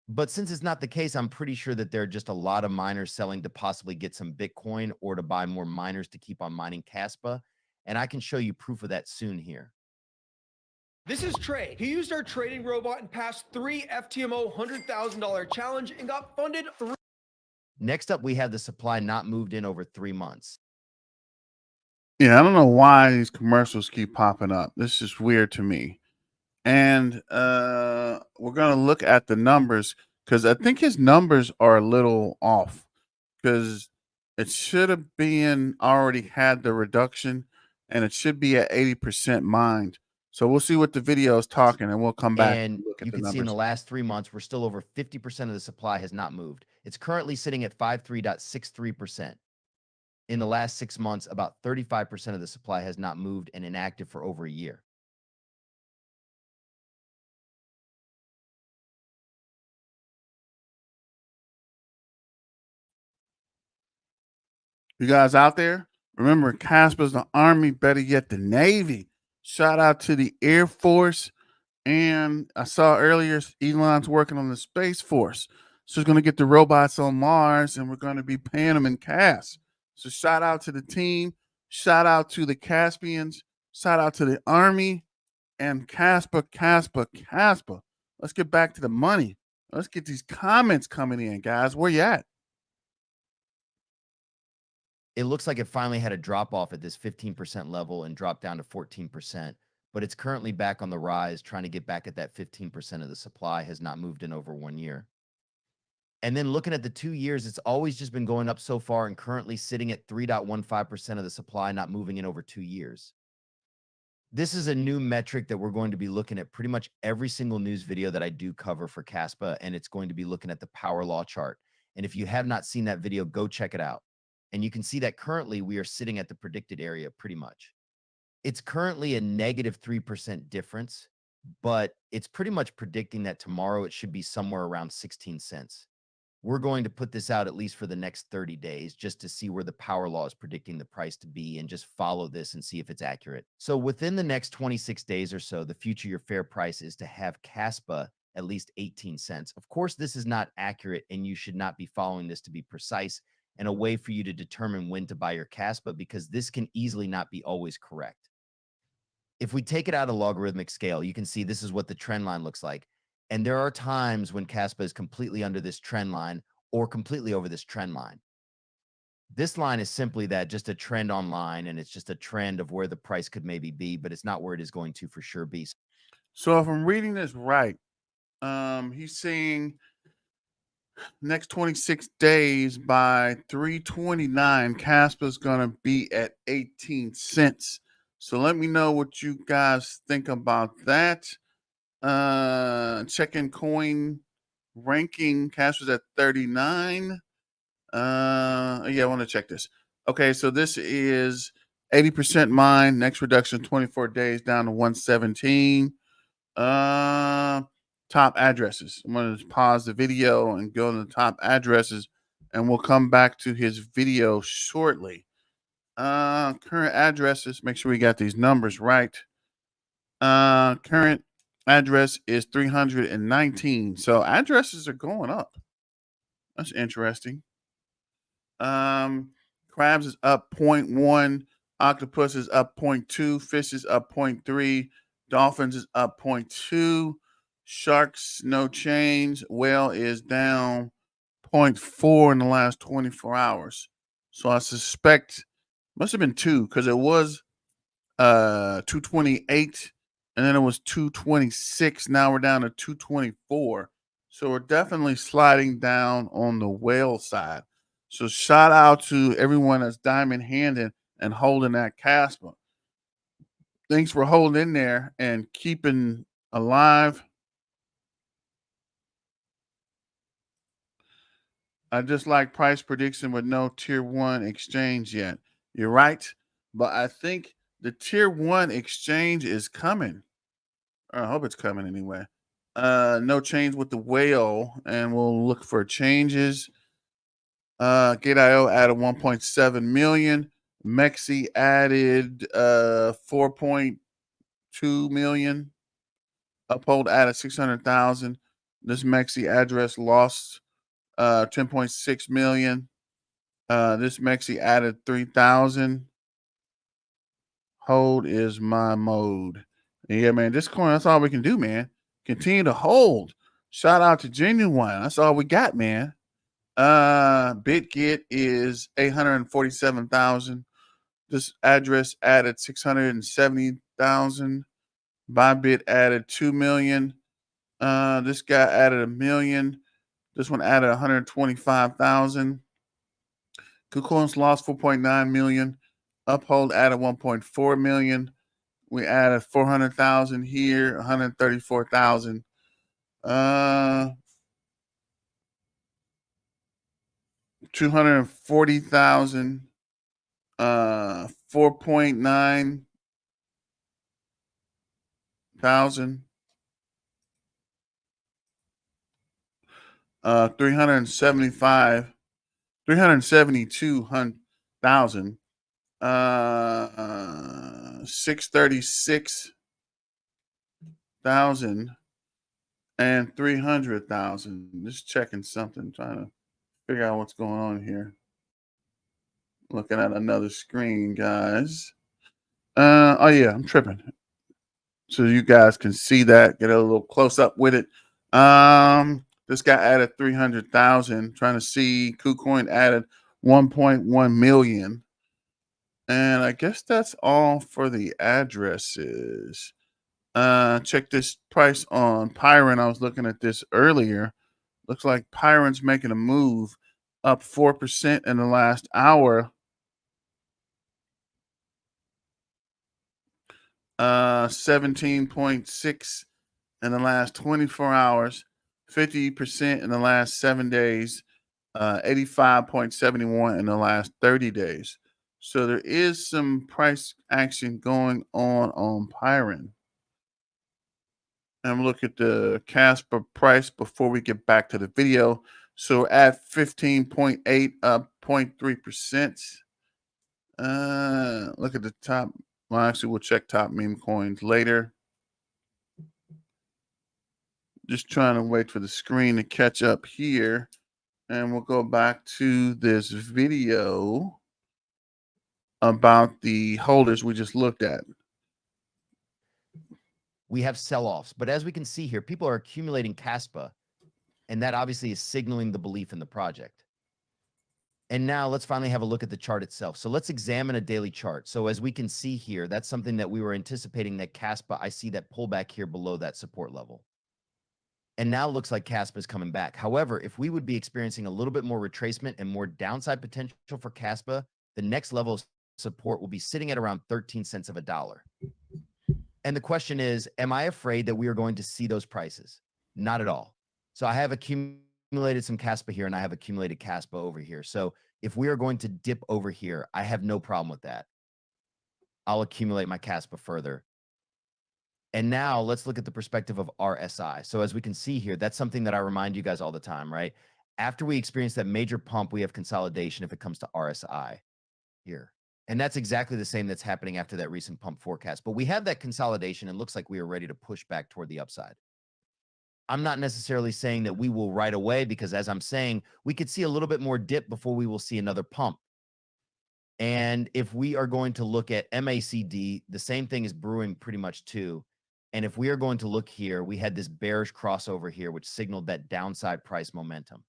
But since it's not the case, I'm pretty sure that there are just a lot of miners selling to possibly get some Bitcoin or to buy more miners to keep on mining Kaspa. And I can show you proof of that soon here. This is Trey. He used our trading robot and passed 3 FTMO $100,000 challenge and got funded. Next up, we have the supply not moved in over 3 months. Yeah, I don't know why these commercials keep popping up. This is weird to me. And we're going to look at the numbers because I think his numbers are a little off because it should have been already had the reduction and it should be at 80% mined. So we'll see what the video is talking and we'll come back And look at you the can see in the numbers. last 3 months, we're still over 50% of the supply has not moved. It's currently sitting at 53.63%. In the last 6 months, about 35% of the supply has not moved and inactive for over a year. You guys out there? Remember, Casper's the Army, better yet, the Navy. Shout out to the Air Force. And I saw earlier Elon's working on the Space Force. So he's going to get the robots on Mars and we're going to be paying them in cash. So shout out to the team. Shout out to the Caspians. Shout out to the Army and Kaspa. Let's get back to the money. Let's get these comments coming in, guys. Where you at? It looks like it finally had a drop off at this 15% level and dropped down to 14%, but it's currently back on the rise, trying to get back at that 15% of the supply, has not moved in over 1 year. And then looking at the 2 years, it's always just been going up so far and currently sitting at 3.15% of the supply, not moving in over 2 years. This is a new metric that we're going to be looking at pretty much every single news video that I do cover for Kaspa, and it's going to be looking at the power law chart. And if you have not seen that video, go check it out. And you can see that currently we are sitting at the predicted area pretty much. It's currently a negative 3% difference, but it's pretty much predicting that tomorrow it should be somewhere around 16 cents. We're going to put this out at least for the next 30 days just to see where the power law is predicting the price to be and just follow this and see if it's accurate. So within the next 26 days or so, the future your fair price is to have Kaspa at least 18 cents. Of course, this is not accurate and you should not be following this to be precise and a way for you to determine when to buy your Kaspa, because this can easily not be always correct. If we take it out of logarithmic scale, you can see this is what the trend line looks like. And there are times when Kaspa is completely under this trend line or completely over this trend line. This line is simply that, just a trend online, and it's just a trend of where the price could maybe be, but it's not where it is going to for sure be. So if I'm reading this right, he's saying next 26 days by 329, Caspa's gonna be at 18 cents. So let me know what you guys think about that. Checking coin ranking, Caspa's at 39. Yeah, I want to check this. Okay, so this is 80% mine. Next reduction 24 days down to 117. Top addresses. I'm gonna pause the video and go to the top addresses, and we'll come back to his video shortly. Current addresses. Make sure we got these numbers right. Current address is 319. So addresses are going up. That's interesting. Crabs is up 0.1. Octopus is up 0.2. Fish is up 0.3. Dolphins is up 0.2. Sharks, no change. Whale is down 0.4 in the last 24 hours. So I suspect must have been 2 because it was 228 and then it was 226. Now we're down to 224. So we're definitely sliding down on the whale side. So shout out to everyone that's diamond handing and holding that Kaspa. Thanks for holding in there and keeping alive. I just like price prediction with no tier 1 exchange yet. You're right, but I think the tier 1 exchange is coming. I hope it's coming anyway. No change with the whale, and we'll look for changes. Gate.io added 1.7 million. Mexi added 4.2 million. Uphold added 600,000. This Mexi address lost 10.6 million. This Mexi added 3,000. Hold is my mode. Yeah, man, this coin, that's all we can do, man. Continue to hold. Shout out to Genuine. That's all we got, man. BitGet is 847,000. This address added 670,000. Bybit added 2 million. This guy added 1 million. This one added 125,000. KuCoin's lost 4.9 million. Uphold added 1.4 million. We added 400,000 here, 134,000. 240,000. 4.9 thousand. 375. 372,000. 636,000 and 300,000. Just checking something, trying to figure out what's going on here. Looking at another screen, guys. Oh yeah, I'm tripping. So you guys can see that, get a little close up with it. This guy added 300,000. Trying to see, KuCoin added 1.1 million. And I guess that's all for the addresses. Check this price on Pyron. I was looking at this earlier. Looks like Pyron's making a move, up 4% in the last hour. 17.6 in the last 24 hours, 50% in the last 7 days, 85.71 in the last 30 days. So there is some price action going on Pyron. And look at the Kaspa price before we get back to the video. So we're at 15.8, up 0.3%. Look at the top. Well, actually, we'll check top meme coins later. Just trying to wait for the screen to catch up here. And we'll go back to this video about the holders we just looked at. We have sell-offs, but as we can see here, people are accumulating Kaspa, and that obviously is signaling the belief in the project. And now let's finally have a look at the chart itself. So let's examine a daily chart. So as we can see here, that's something that we were anticipating that Kaspa, I see that pullback here below that support level. And now it looks like Kaspa is coming back. However, if we would be experiencing a little bit more retracement and more downside potential for Kaspa, the next level of support will be sitting at around 13 cents of a dollar. And the question is, am I afraid that we are going to see those prices? Not at all. So I have accumulated some Kaspa here and I have accumulated Kaspa over here. So if we are going to dip over here, I have no problem with that. I'll accumulate my Kaspa further. And now let's look at the perspective of RSI. So as we can see here, that's something that I remind you guys all the time, right? After we experience that major pump, we have consolidation if it comes to RSI here. And that's exactly the same that's happening after that recent pump forecast. But we have that consolidation and looks like we are ready to push back toward the upside. I'm not necessarily saying that we will right away because as I'm saying, we could see a little bit more dip before we will see another pump. And if we are going to look at MACD, the same thing is brewing pretty much too. And if we are going to look here, we had this bearish crossover here, which signaled that downside price momentum.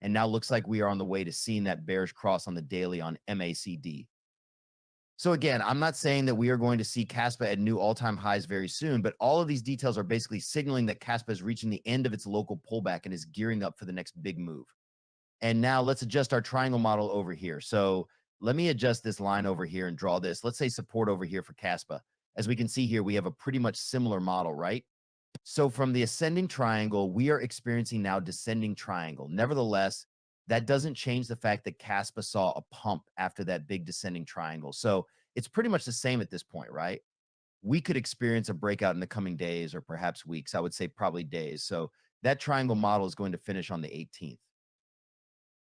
And now looks like we are on the way to seeing that bearish cross on the daily on MACD. So again, I'm not saying that we are going to see Kaspa at new all-time highs very soon, but all of these details are basically signaling that Kaspa is reaching the end of its local pullback and is gearing up for the next big move. And now let's adjust our triangle model over here. So let me adjust this line over here and draw this. Let's say support over here for Kaspa. As we can see here, we have a pretty much similar model, right? So from the ascending triangle, we are experiencing now descending triangle. Nevertheless, that doesn't change the fact that Kaspa saw a pump after that big descending triangle. So it's pretty much the same at this point, right? We could experience a breakout in the coming days or perhaps weeks. I would say probably days. So that triangle model is going to finish on the 18th.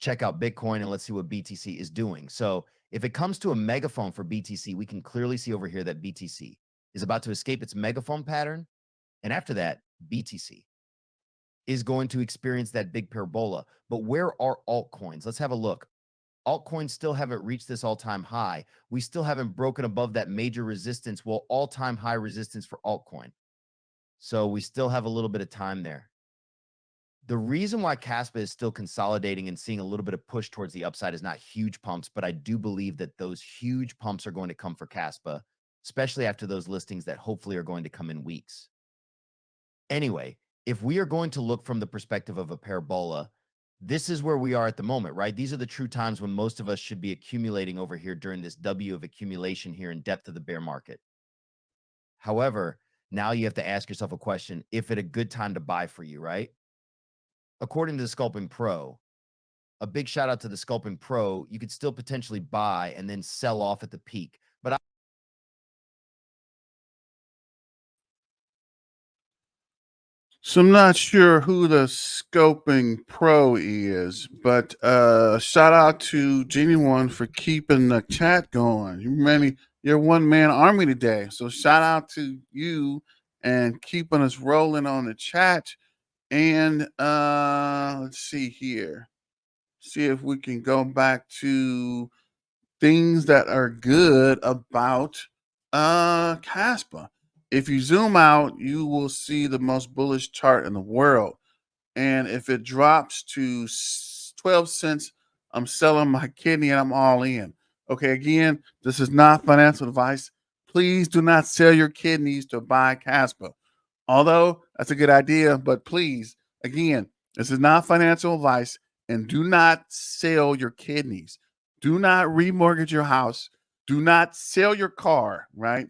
Check out Bitcoin and let's see what BTC is doing. So if it comes to a megaphone for BTC, we can clearly see over here that BTC is about to escape its megaphone pattern. And after that, BTC is going to experience that big parabola. But where are altcoins? Let's have a look. Altcoins still haven't reached this all-time high. We still haven't broken above that major resistance, well, all-time high resistance for altcoin. So we still have a little bit of time there. The reason why Kaspa is still consolidating and seeing a little bit of push towards the upside is not huge pumps, but I do believe that those huge pumps are going to come for Kaspa, especially after those listings that hopefully are going to come in weeks. Anyway, if we are going to look from the perspective of a parabola, this is where we are at the moment, right? These are the true times when most of us should be accumulating over here during this W of accumulation here in depth of the bear market. However, now you have to ask yourself a question, if it a good time to buy for you, right? According to the Scalping Pro, a big shout out to the Scalping Pro, you could still potentially buy and then sell off at the peak. But So I'm not sure who the Scoping Pro is, but shout out to Genie1 for keeping the chat going. You're one man army today. So shout out to you and keeping us rolling on the chat. And let's see here. See if we can go back to things that are good about Kaspa. If you zoom out, you will see the most bullish chart in the world. And if it drops to 12 cents, I'm selling my kidney and I'm all in. Okay, again, this is not financial advice. Please do not sell your kidneys to buy Kaspa. Although that's a good idea, but please, again, this is not financial advice and do not sell your kidneys. Do not remortgage your house. Do not sell your car, right?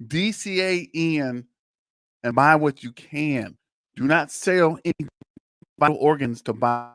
DCA in and buy what you can. Do not sell any vital organs to buy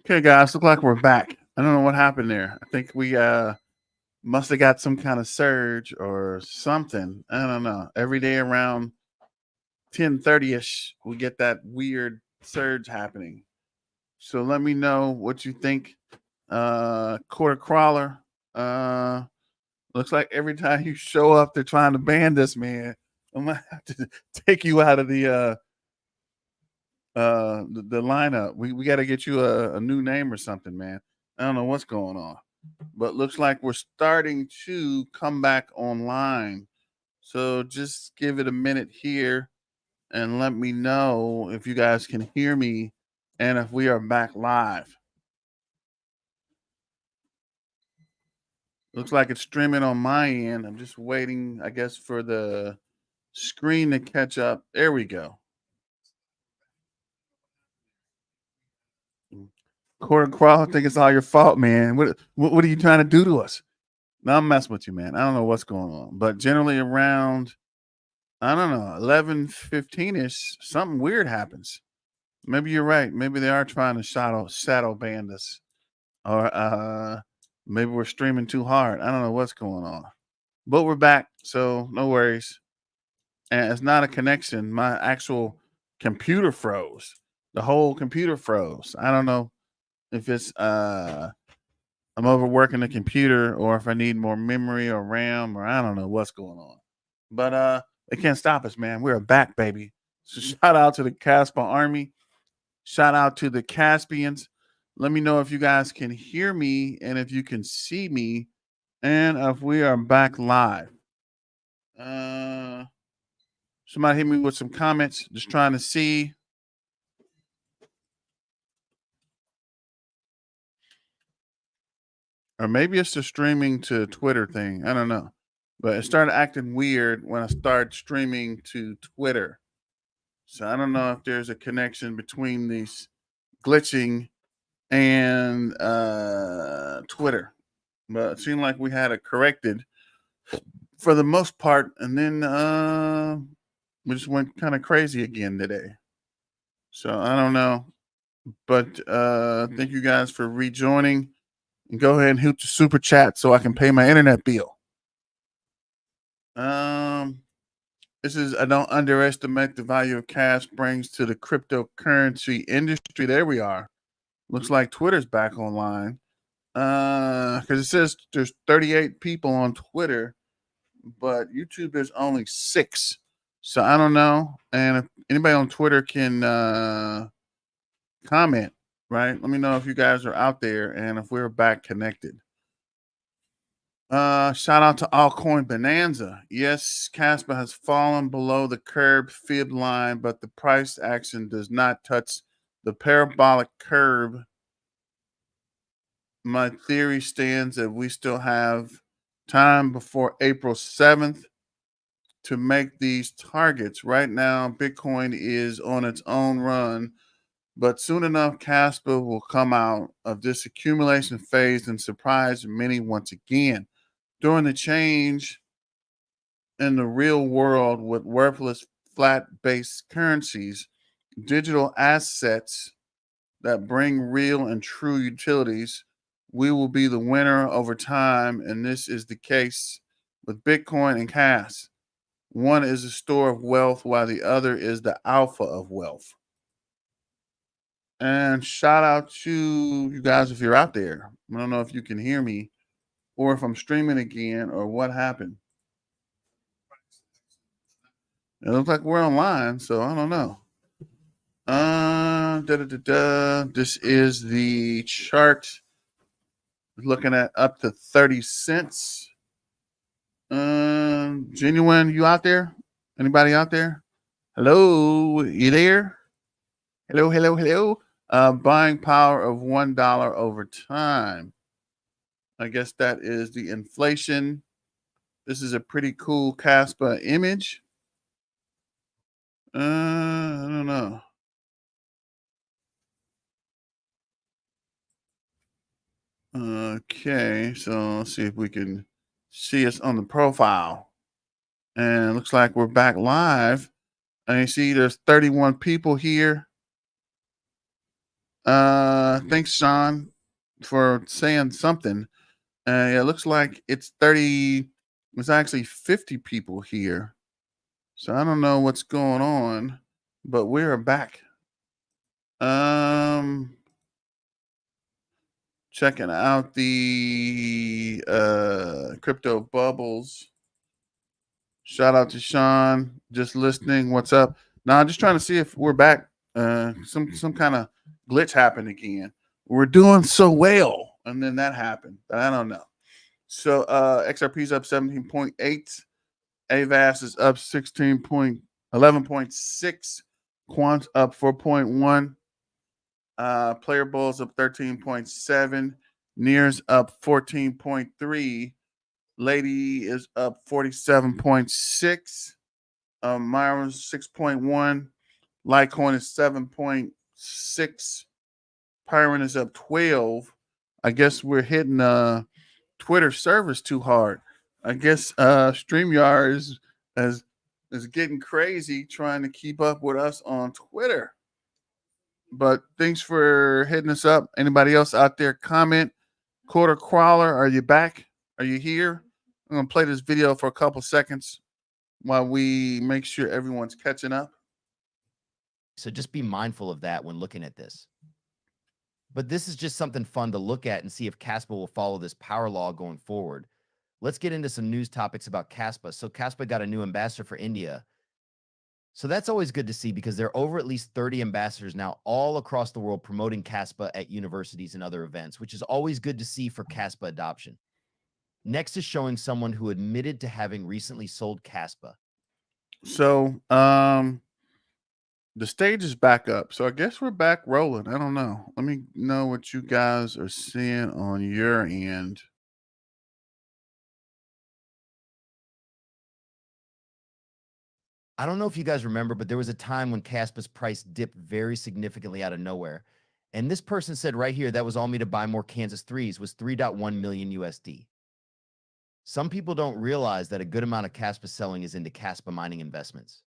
Okay, guys, look like we're back. I don't know what happened there. I think we must have got some kind of surge or something. I don't know. Every day around 10:30ish, we get that weird surge happening. So let me know what you think. Quarter crawler. Looks like every time you show up, they're trying to ban this man. I'm gonna have to take you out of the lineup. We got to get you a new name or something, man. I don't know what's going on, but looks like we're starting to come back online. So just give it a minute here and let me know if you guys can hear me and if we are back live. Looks like it's streaming on my end. I'm just waiting, I guess, for the screen to catch up. There we go. Quarter Crawl, I think it's all your fault, man. What are you trying to do to us? No, I'm messing with you, man. I don't know what's going on. But generally around, I don't know, 11:15ish, something weird happens. Maybe you're right. Maybe they are trying to shadow ban us. Or maybe we're streaming too hard. I don't know what's going on. But we're back, so no worries. And it's not a connection. My actual computer froze. The whole computer froze. I don't know if it's I'm overworking the computer or if I need more memory or RAM or I don't know what's going on. But they can't stop us, man. We're back, baby. So shout out to the Kaspa Army. Shout out to the Caspians. Let me know if you guys can hear me and if you can see me and if we are back live. Somebody hit me with some comments. Just trying to see. Or maybe it's the streaming to Twitter thing. I don't know. But it started acting weird when I started streaming to Twitter. So I don't know if there's a connection between these glitching and Twitter. But it seemed like we had it corrected for the most part. And then we just went kind of crazy again today. So I don't know. But thank you guys for rejoining. And go ahead and hoot the super chat so I can pay my internet bill. This is I don't underestimate the value of cash brings to the cryptocurrency industry. There we are. Looks like Twitter's back online. Because it says there's 38 people on Twitter, but YouTube there's only 6. So I don't know. And if anybody on Twitter can comment, right? Let me know if you guys are out there and if we're back connected. Shout out to Altcoin Bonanza. Yes, Kaspa has fallen below the curve fib line, but the price action does not touch the parabolic curve. My theory stands that we still have time before April 7th to make these targets. Right now, Bitcoin is on its own run, but soon enough, Kaspa will come out of this accumulation phase and surprise many once again. During the change in the real world with worthless flat-based currencies, digital assets that bring real and true utilities, we will be the winner over time, and this is the case with Bitcoin and Cas. One is a store of wealth, while the other is the alpha of wealth. And shout out to you guys if you're out there. I don't know if you can hear me or if I'm streaming again or what happened. It looks like we're online, so I don't know. This is the chart looking at up to 30 cents. Genuine, you out there? Anybody out there? Hello, you there? Hello, hello, hello. Buying power of $1 over time. I guess that is the inflation. This is a pretty cool Kaspa image. I don't know. Okay, so let's see if we can see us on the profile. And it looks like we're back live. And you see there's 31 people here. Thanks, Sean, for saying something. It looks like it's 30. It's actually 50 people here. So I don't know what's going on, but we're back. Checking out the crypto bubbles. Shout out to Sean, just listening. What's up? Now I'm just trying to see if we're back. Some kind of glitch happened again. We're doing so well, and then that happened, but I don't know. So XRP is up 17.8. AVAS is up 11.6. Quant up 4.1. Player Bulls up 13.7. Nears up 14.3. Lady is up 47.6. Myra's 6.1. Litecoin is 7.6. Pyron is up 12. I guess we're hitting Twitter servers too hard. I guess StreamYard is getting crazy trying to keep up with us on Twitter. But thanks for hitting us up. Anybody else out there comment? Quarter Crawler, are you back? Are you here? I'm going to play this video for a couple seconds while we make sure everyone's catching up. So just be mindful of that when looking at this. But this is just something fun to look at and see if Kaspa will follow this power law going forward. Let's get into some news topics about Kaspa. So Kaspa got a new ambassador for India. So that's always good to see because there are over at least 30 ambassadors now all across the world promoting Kaspa at universities and other events, which is always good to see for Kaspa adoption. Next is showing someone who admitted to having recently sold Kaspa. So the stage is back up. So I guess we're back rolling. I don't know. Let me know what you guys are seeing on your end. I don't know if you guys remember, but there was a time when Kaspa's price dipped very significantly out of nowhere. And this person said right here, that was all me to buy more Kansas 3s was 3.1 million USD. Some people don't realize that a good amount of Kaspa selling is into Kaspa mining investments.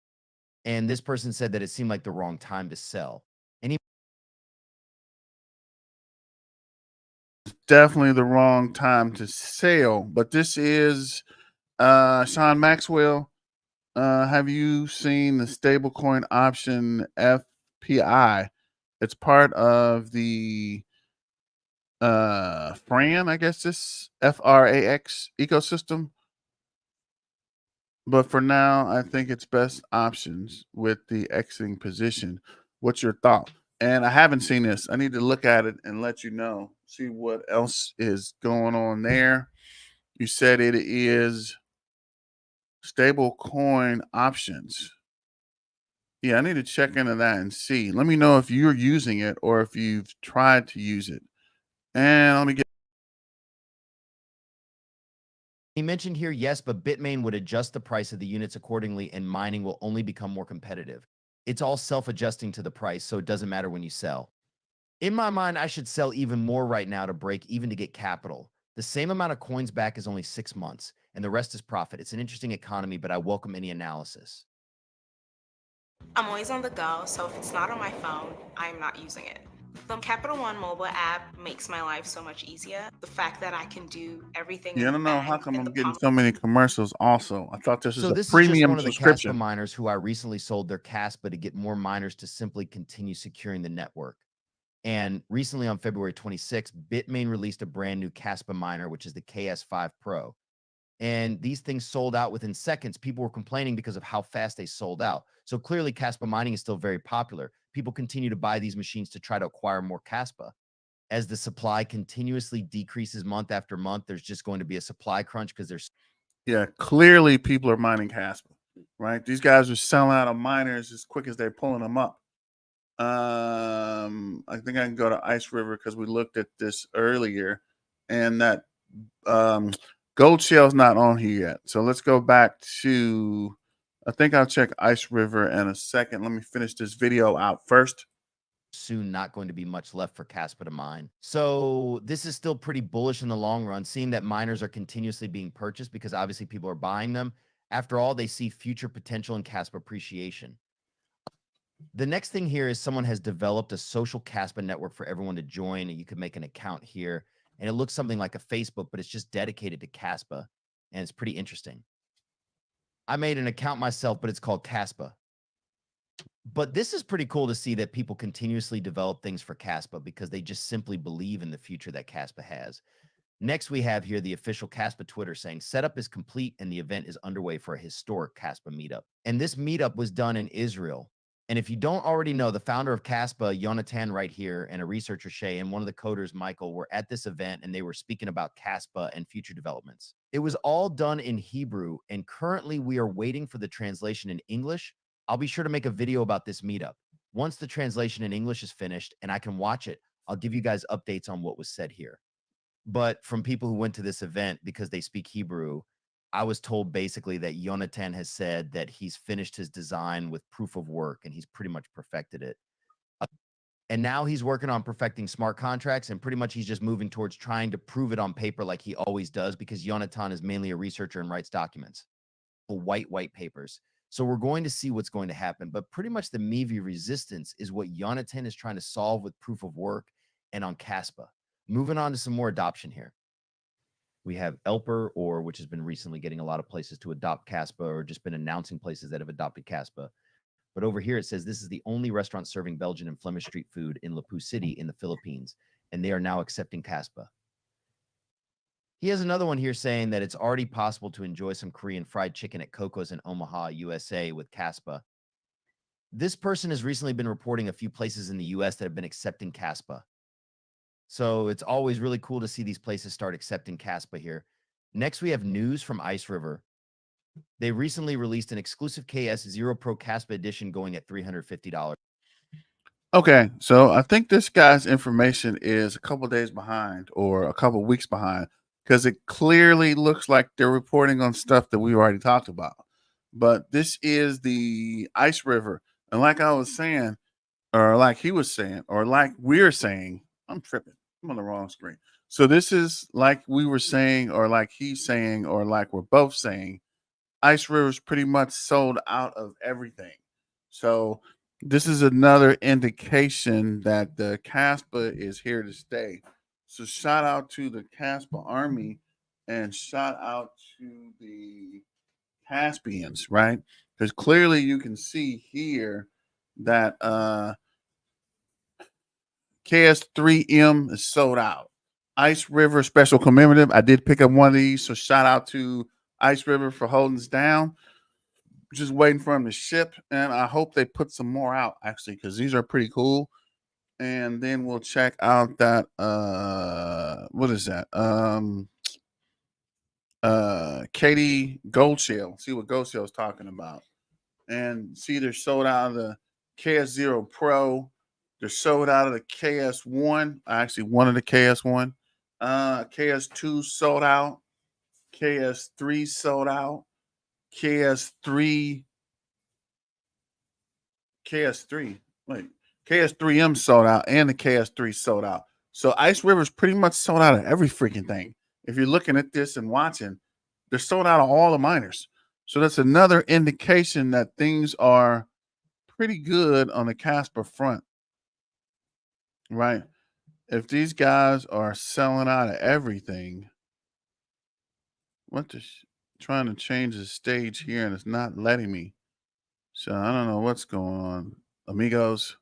And this person said that it seemed like the wrong time to sell. Definitely the wrong time to sell. But this is Sean Maxwell. Have you seen the stablecoin option FPI? It's part of the Fran, I guess this FRAX ecosystem. But for now, I think it's best options with the exiting position. What's your thought? And I haven't seen this. I need to look at it and let you know, see what else is going on there. You said it is stable coin options. Yeah, I need to check into that and see. Let me know if you're using it or if you've tried to use it. And let me get. He mentioned here, yes, but Bitmain would adjust the price of the units accordingly and mining will only become more competitive. It's all self-adjusting to the price, so it doesn't matter when you sell. In my mind, I should sell even more right now to break even to get capital. The same amount of coins back is only 6 months, and the rest is profit. It's an interesting economy, but I welcome any analysis. I'm always on the go, so if it's not on my phone, I'm not using it. The Capital One mobile app makes my life so much easier. The fact that I can do everything Yeah, I in the don't know how bank come in I'm the getting palm so many commercials also. I thought this was So a this is just premium one of the Kaspa subscription. miners who I recently sold their Kaspa to get more miners to simply continue securing the network. And recently on February 26th, Bitmain released a brand new Kaspa miner, which is the KS5 Pro. And these things sold out within seconds. People were complaining because of how fast they sold out. So clearly Kaspa mining is still very popular. People continue to buy these machines to try to acquire more Kaspa. As the supply continuously decreases month after month, there's just going to be a supply crunch because there's. Yeah, clearly people are mining Kaspa, right? These guys are selling out of miners as quick as they're pulling them up. I think I can go to Ice River because we looked at this earlier, and that gold shell's not on here yet. So let's go back to. I think I'll check Ice River in a second. Let me finish this video out first. Soon not going to be much left for Kaspa to mine. So this is still pretty bullish in the long run, seeing that miners are continuously being purchased because obviously people are buying them. After all, they see future potential in Kaspa appreciation. The next thing here is someone has developed a social Kaspa network for everyone to join, and you can make an account here. And it looks something like a Facebook, but it's just dedicated to Kaspa, and it's pretty interesting. I made an account myself, but it's called Kaspa. But this is pretty cool to see that people continuously develop things for Kaspa because they just simply believe in the future that Kaspa has. Next, we have here the official Kaspa Twitter saying setup is complete and the event is underway for a historic Kaspa meetup. And this meetup was done in Israel. And if you don't already know, the founder of Kaspa, Yonatan right here, and a researcher, Shay, and one of the coders, Michael, were at this event and they were speaking about Kaspa and future developments. It was all done in Hebrew, and currently we are waiting for the translation in English. I'll be sure to make a video about this meetup. Once the translation in English is finished and I can watch it, I'll give you guys updates on what was said here. But from people who went to this event because they speak Hebrew, I was told basically that Yonatan has said that he's finished his design with proof of work and he's pretty much perfected it. And now he's working on perfecting smart contracts, and pretty much he's just moving towards trying to prove it on paper like he always does, because Yonatan is mainly a researcher and writes documents, white papers. So we're going to see what's going to happen. But pretty much the Mivi resistance is what Yonatan is trying to solve with proof of work and on Kaspa. Moving on to some more adoption here. We have Elper, or which has been recently getting a lot of places to adopt Kaspa, or just been announcing places that have adopted Kaspa. But over here it says this is the only restaurant serving Belgian and Flemish street food in Lepu City in the Philippines, and they are now accepting Kaspa. He has another one here saying that it's already possible to enjoy some Korean fried chicken at Coco's in Omaha, USA with Kaspa. This person has recently been reporting a few places in the US that have been accepting Kaspa. So it's always really cool to see these places start accepting Kaspa here. Next, we have news from Ice River. They recently released an exclusive KS Zero Pro Kaspa edition going at $350. Okay, so I think this guy's information is a couple days behind or a couple weeks behind, because it clearly looks like they're reporting on stuff that we already talked about. But this is the Ice River. And like I was saying, or like he was saying, or like we're saying, I'm tripping. I'm on the wrong screen. So this is like we were saying, or like he's saying, or like we're both saying, Ice River's pretty much sold out of everything. So this is another indication that the Kaspa is here to stay. So shout out to the Kaspa army and shout out to the Caspians, right? Because clearly you can see here that KS3M is sold out. Ice River special commemorative. I did pick up one of these, so shout out to Ice River for holding us down. Just waiting for them to ship, and I hope they put some more out actually, because these are pretty cool. And then we'll check out that what is that? Katie Goldshell. See what Goldshell is talking about. And see they're sold out of the KS0 Pro. They're sold out of the KS1. I actually wanted the KS1. KS2 sold out. KS3 sold out. KS3. Wait, KS3M sold out and the KS3 sold out. So Ice River's pretty much sold out of every freaking thing. If you're looking at this and watching, they're sold out of all the miners. So that's another indication that things are pretty good on the Kaspa front, right? If these guys are selling out of everything, trying to change the stage here and it's not letting me. So I don't know what's going on, amigos.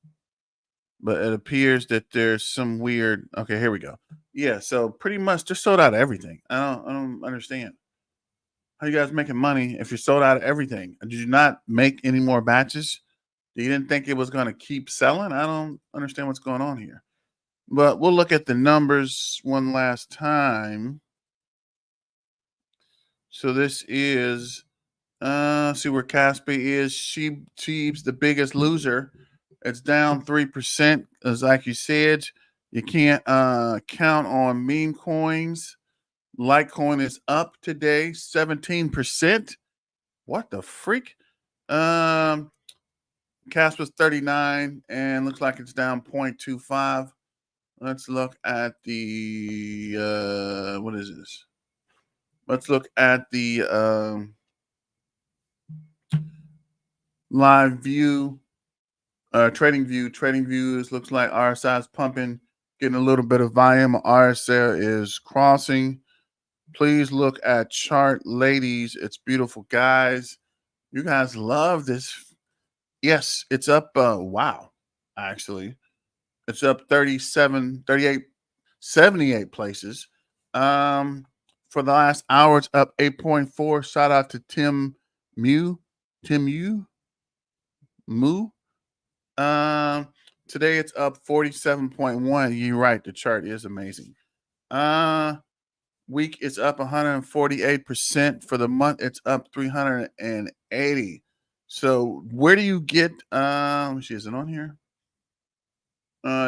But it appears that there's some weird. Okay, here we go. Yeah, so pretty much just sold out of everything. I don't understand how you guys making money if you're sold out of everything. Did you not make any more batches? You didn't think it was going to keep selling? I don't understand what's going on here. But we'll look at the numbers one last time. So this is see where Kaspa is. She's the biggest loser. It's down 3%. As like you said, you can't count on meme coins. Litecoin is up today, 17%. What the freak? Kaspa's 39 and looks like it's down 0.25. Let's look at the what is this? Let's look at the live view Trading views looks like RSI is pumping, getting a little bit of volume. RSI is crossing. Please look at chart, ladies. It's beautiful, guys. You guys love this. Yes, it's up. Wow, actually, it's up 37, 38, 78 places. For the last hour, it's up 8.4. Shout out to Tim Moo. Today it's up 47.1. You're right. The chart is amazing. Week it's up 148%. For the month, it's up 380. So where do you get let me see, is it on here?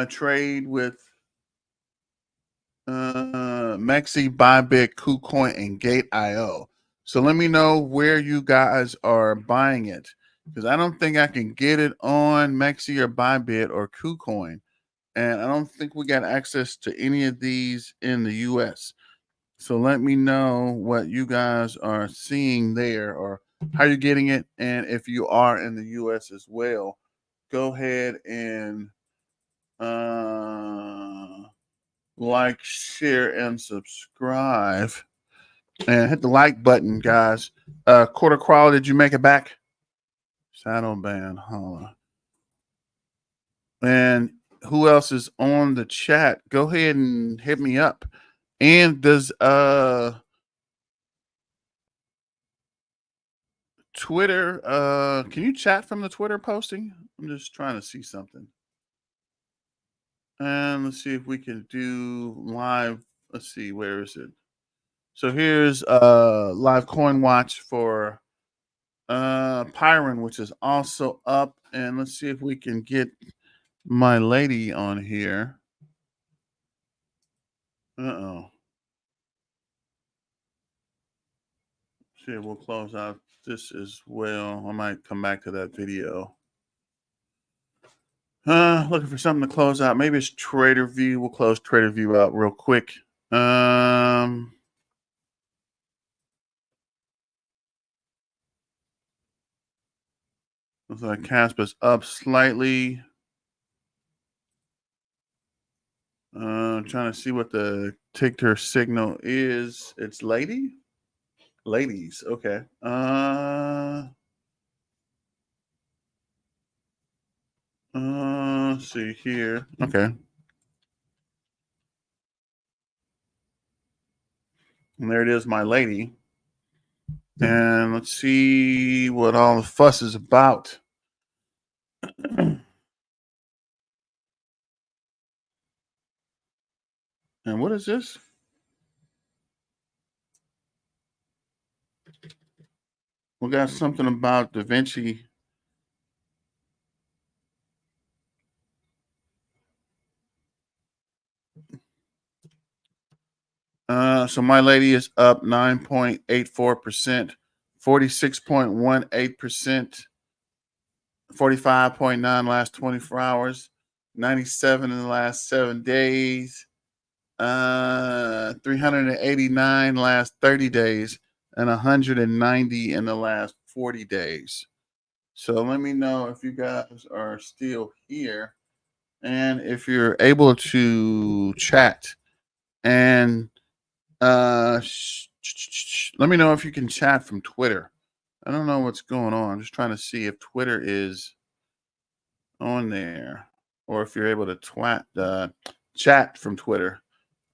Trade with Mexi, Bybit, KuCoin, and Gate.io. So let me know where you guys are buying it, because I don't think I can get it on Mexi or Bybit or KuCoin, and I don't think we got access to any of these in the US. So let me know what you guys are seeing there, or how you're getting it, and if you are in the US as well, go ahead and like, share, and subscribe, and hit the like button, guys. Quarter crawl, did you make it back? Shadow band, holla. And who else is on the chat? Go ahead and hit me up. And does Twitter, can you chat from the Twitter posting? I'm just trying to see something. And let's see if we can do live. Let's see, where is it? So here's live coin watch for Pyron, which is also up. And let's see if we can get my lady on here. See, we'll close out this as well. I might come back to that video. Looking for something to close out. Maybe it's Trader View. We'll close Trader View out real quick. Looks like Kaspa's up slightly. Trying to see what the ticker signal is. It's lady? Ladies. Okay. Let's see here. Okay. And there it is, my lady. And let's see what all the fuss is about. And what is this? We got something about Da Vinci. So my lady is up 9.84%, 46.18%, 45.9 last 24 hours, 97 in the last 7 days, 389 last 30 days, and 190 in the last 40 days. So let me know if you guys are still here, and if you're able to chat. And let me know if you can chat from Twitter. I don't know what's going on. I'm just trying to see if Twitter is on there, or if you're able to chat from Twitter.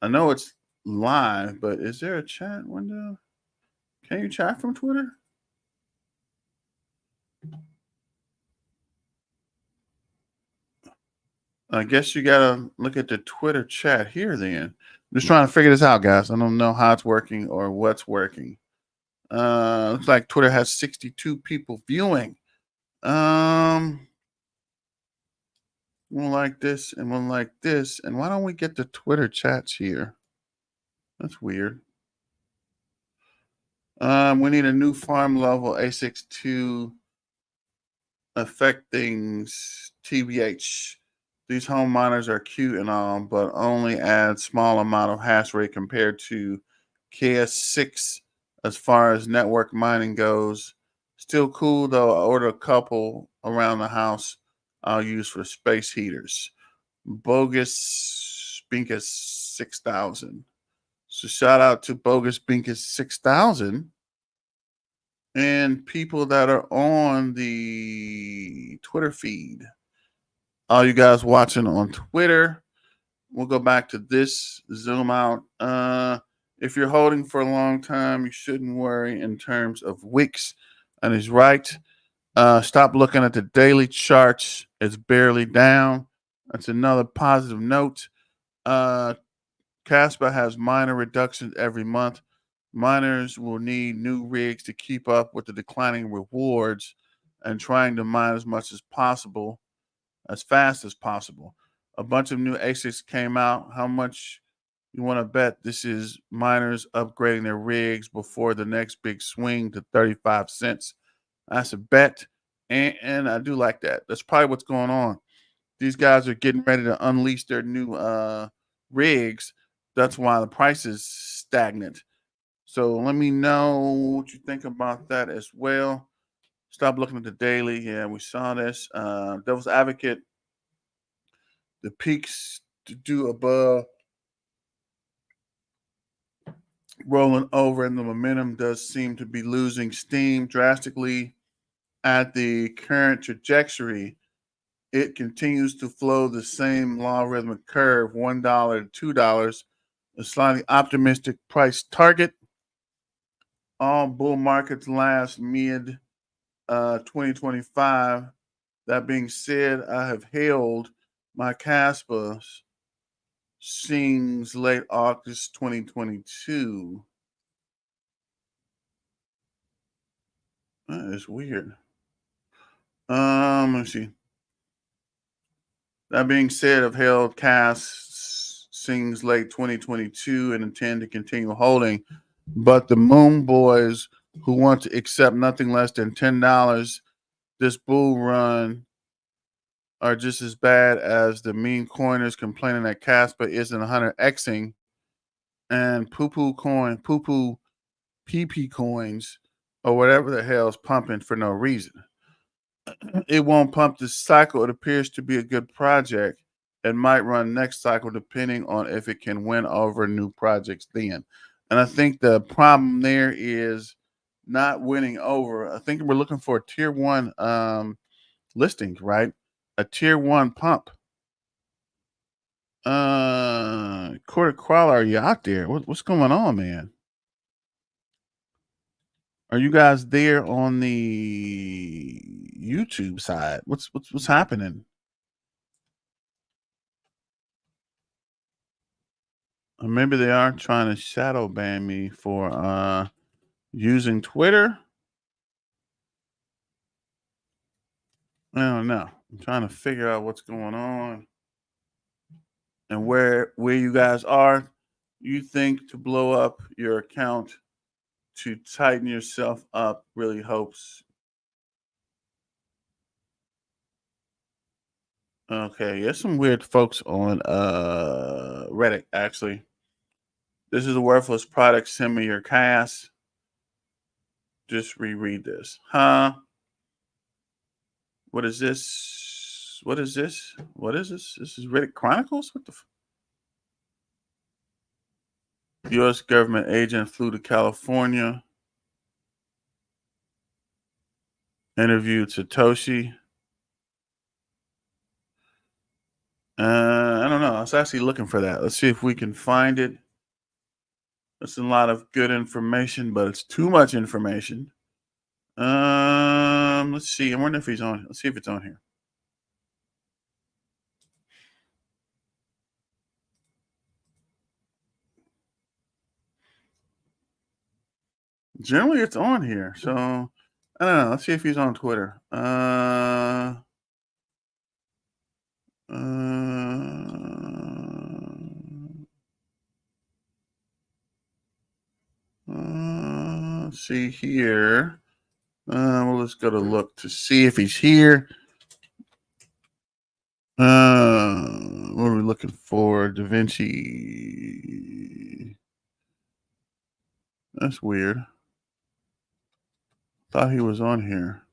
I know it's live, but is there a chat window? Can you chat from Twitter? I guess you gotta look at the Twitter chat here then. I'm just trying to figure this out, guys. I don't know how it's working or what's working. Looks like Twitter has 62 people viewing. One like this and one like this. And why don't we get the Twitter chats here? That's weird. We need a new farm level A62 affecting TBH. These home miners are cute and all, but only add small amount of hash rate compared to KS6 as far as network mining goes. Still cool though. I ordered a couple around the house. I'll use for space heaters. Bogus Binkus 6000. So shout out to Bogus Binkus 6000 and people that are on the Twitter feed. All you guys watching on Twitter, we'll go back to this, zoom out. If you're holding for a long time, you shouldn't worry in terms of wicks. And he's right. Stop looking at the daily charts. It's barely down. That's another positive note. Kaspa has minor reductions every month. Miners will need new rigs to keep up with the declining rewards and trying to mine as much as possible, as fast as possible. A bunch of new ASICs came out. How much you want to bet this is miners upgrading their rigs before the next big swing to 35 cents? That's a bet. And I do like that. That's probably what's going on. These guys are getting ready to unleash their new rigs. That's why the price is stagnant. So let me know what you think about that as well. Stop looking at the daily. Yeah, we saw this. Devil's Advocate. The peaks to do above rolling over, and the momentum does seem to be losing steam drastically at the current trajectory. It continues to flow the same logarithmic curve, $1 to $2, a slightly optimistic price target. All bull markets last mid 2025. That being said, I have held my Kaspas since late August 2022. That is weird. Let's see. That being said, I've held casts since late 2022 and intend to continue holding. But the Moon Boys who want to accept nothing less than $10 this bull run are just as bad as the meme coiners complaining that Kaspa isn't 100xing and poo-poo PP coins or whatever the hell is pumping for no reason. It won't pump this cycle. It appears to be a good project and might run next cycle depending on if it can win over new projects then. And I think the problem there is not winning over. I think we're looking for a tier one listing, right? A tier one pump. Quarter Crawler, are you out there? What's going on, man? Are you guys there on the YouTube side? What's happening? Or maybe they are trying to shadow ban me for using Twitter. I don't know. I'm trying to figure out what's going on and where you guys are. You think to blow up your account to tighten yourself up really hopes. Okay, there's some weird folks on Reddit actually. This is a worthless product. Send me your cash. Just reread this. Huh? What is this? What is this? What is this? This is Reddit Chronicles? What the U.S. government agent flew to California. Interviewed Satoshi. I don't know. I was actually looking for that. Let's see if we can find it. That's a lot of good information, but it's too much information. Let's see. I wonder if he's on. Let's see if it's on here. Generally, it's on here. So I don't know. Let's see if he's on Twitter. Let's see here. Well, let's go to look to see if he's here. What are we looking for? Da Vinci. That's weird. Thought he was on here.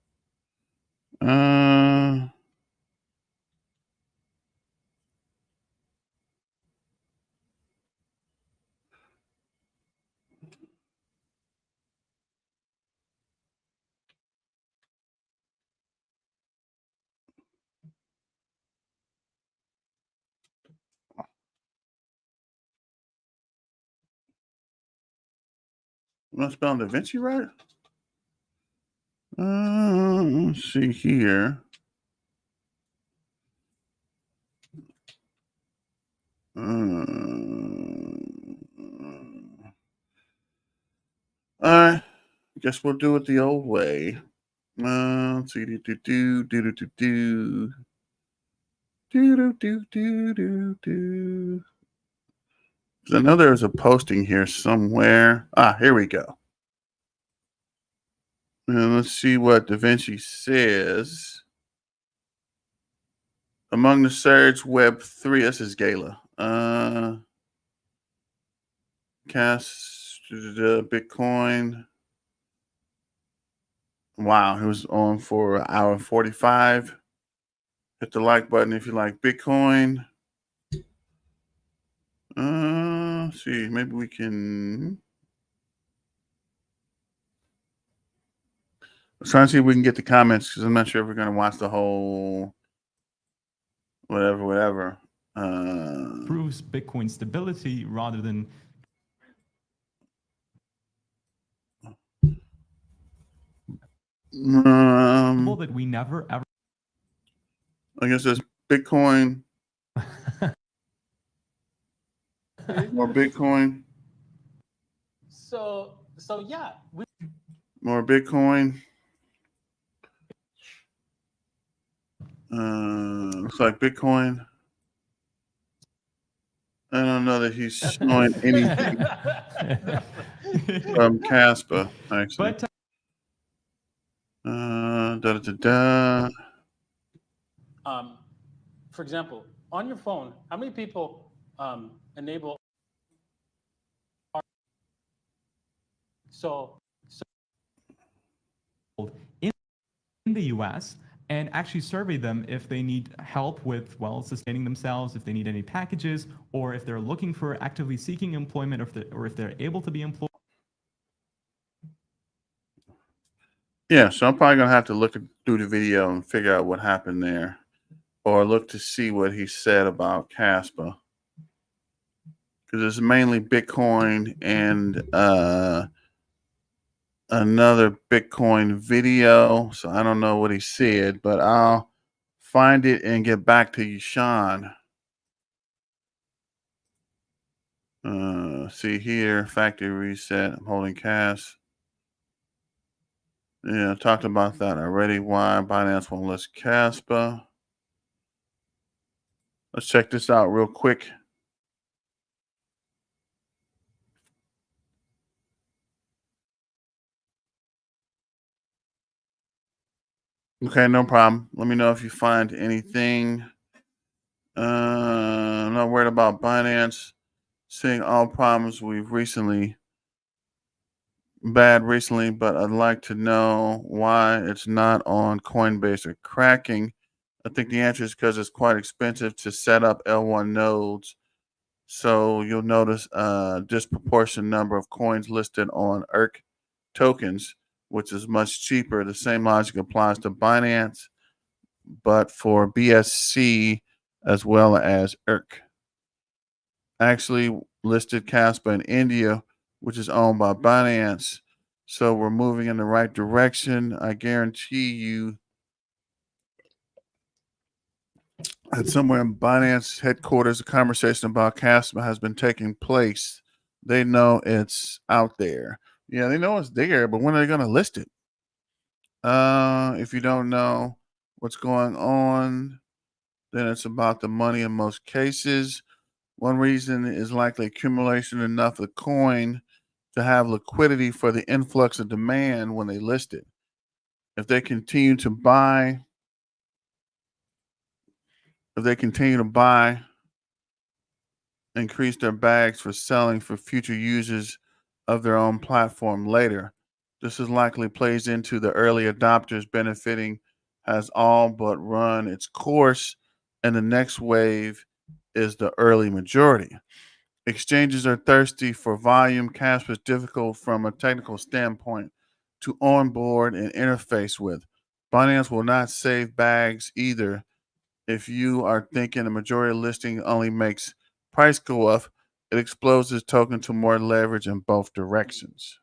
Am I spelling Da Vinci right? Let's see here. All right. Guess we'll do it the old way. Let's see. I know there's a posting here somewhere. Here we go. And let's see what Da Vinci says. Among the surge Web 3, this is Gala. Bitcoin. Wow, he was on for an hour and 45. Hit the like button if you like Bitcoin. Let's see, maybe we can. Let's try and see if we can get the comments because I'm not sure if we're going to watch the whole whatever. Proves Bitcoin stability rather than that we never ever. I guess there's Bitcoin. More Bitcoin. So yeah, More Bitcoin. Looks like Bitcoin. I don't know that he's showing anything from Kaspa, actually. But for example, on your phone, how many people enable? So in the US and actually survey them if they need help with, well, sustaining themselves, if they need any packages, or if they're looking for actively seeking employment, or if they're able to be employed. Yeah, so I'm probably going to have to look through the video and figure out what happened there, or look to see what he said about Kaspa. Because it's mainly Bitcoin and another Bitcoin video. So I don't know what he said, but I'll find it and get back to you, Sean. See here, factory reset. I'm holding cash. Yeah, I talked about that already. Why Binance won't list Kaspa. Let's check this out real quick. Okay, no problem. Let me know if you find anything. I'm not worried about Binance. Seeing all problems we've bad recently, but I'd like to know why it's not on Coinbase or cracking. I think the answer is because it's quite expensive to set up L1 nodes. So you'll notice a disproportionate number of coins listed on ERC tokens, which is much cheaper. The same logic applies to Binance, but for BSC as well as ERC. Actually listed Kaspa in India, which is owned by Binance. So we're moving in the right direction. I guarantee you that somewhere in Binance headquarters, a conversation about Kaspa has been taking place. They know it's out there. Yeah, they know it's there, but when are they going to list it? If you don't know what's going on, then it's about the money in most cases. One reason is likely accumulation enough of the coin to have liquidity for the influx of demand when they list it. If they continue to buy, increase their bags for selling for future users of their own platform later. This is likely plays into the early adopters benefiting has all but run its course, and the next wave is the early majority. Exchanges are thirsty for volume. Kaspa is difficult from a technical standpoint to onboard and interface with. Binance will not save bags either. If you are thinking a majority listing only makes price go up, it exposes token to more leverage in both directions.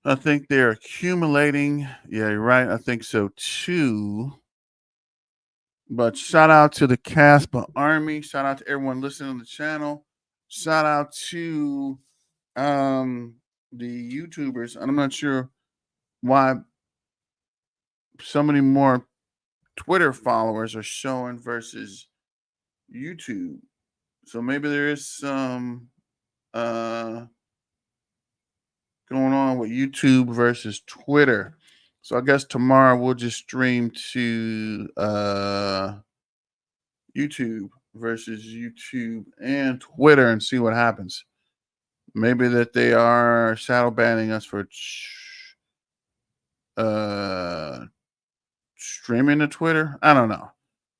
I think they're accumulating. Yeah, you're right. I think so too. But shout out to the Kaspa Army. Shout out to everyone listening on the channel. Shout out to the YouTubers. And I'm not sure why so many more Twitter followers are showing versus YouTube. So maybe there is some going on with YouTube versus Twitter. So I guess tomorrow we'll just stream to YouTube versus YouTube and Twitter and see what happens. Maybe that they are shadow banning us for streaming to Twitter. I don't know.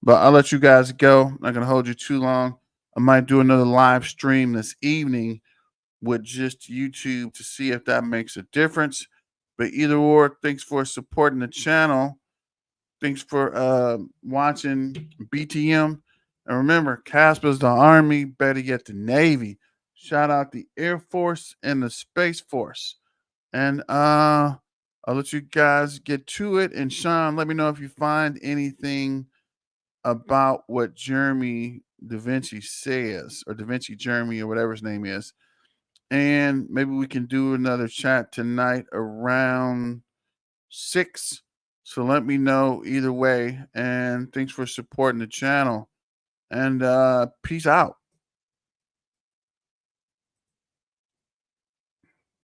But I'll let you guys go. I'm not gonna hold you too long. I might do another live stream this evening with just YouTube to see if that makes a difference. But either or, thanks for supporting the channel. Thanks for watching BTM. And remember, Kaspa's the Army, better yet the Navy. Shout out the Air Force and the Space Force. And I'll let you guys get to it. And Sean, let me know if you find anything about what Jeremy Da Vinci says, or Da Vinci Jeremy, or whatever his name is. And maybe we can do another chat tonight around 6. So let me know either way. And thanks for supporting the channel. And peace out.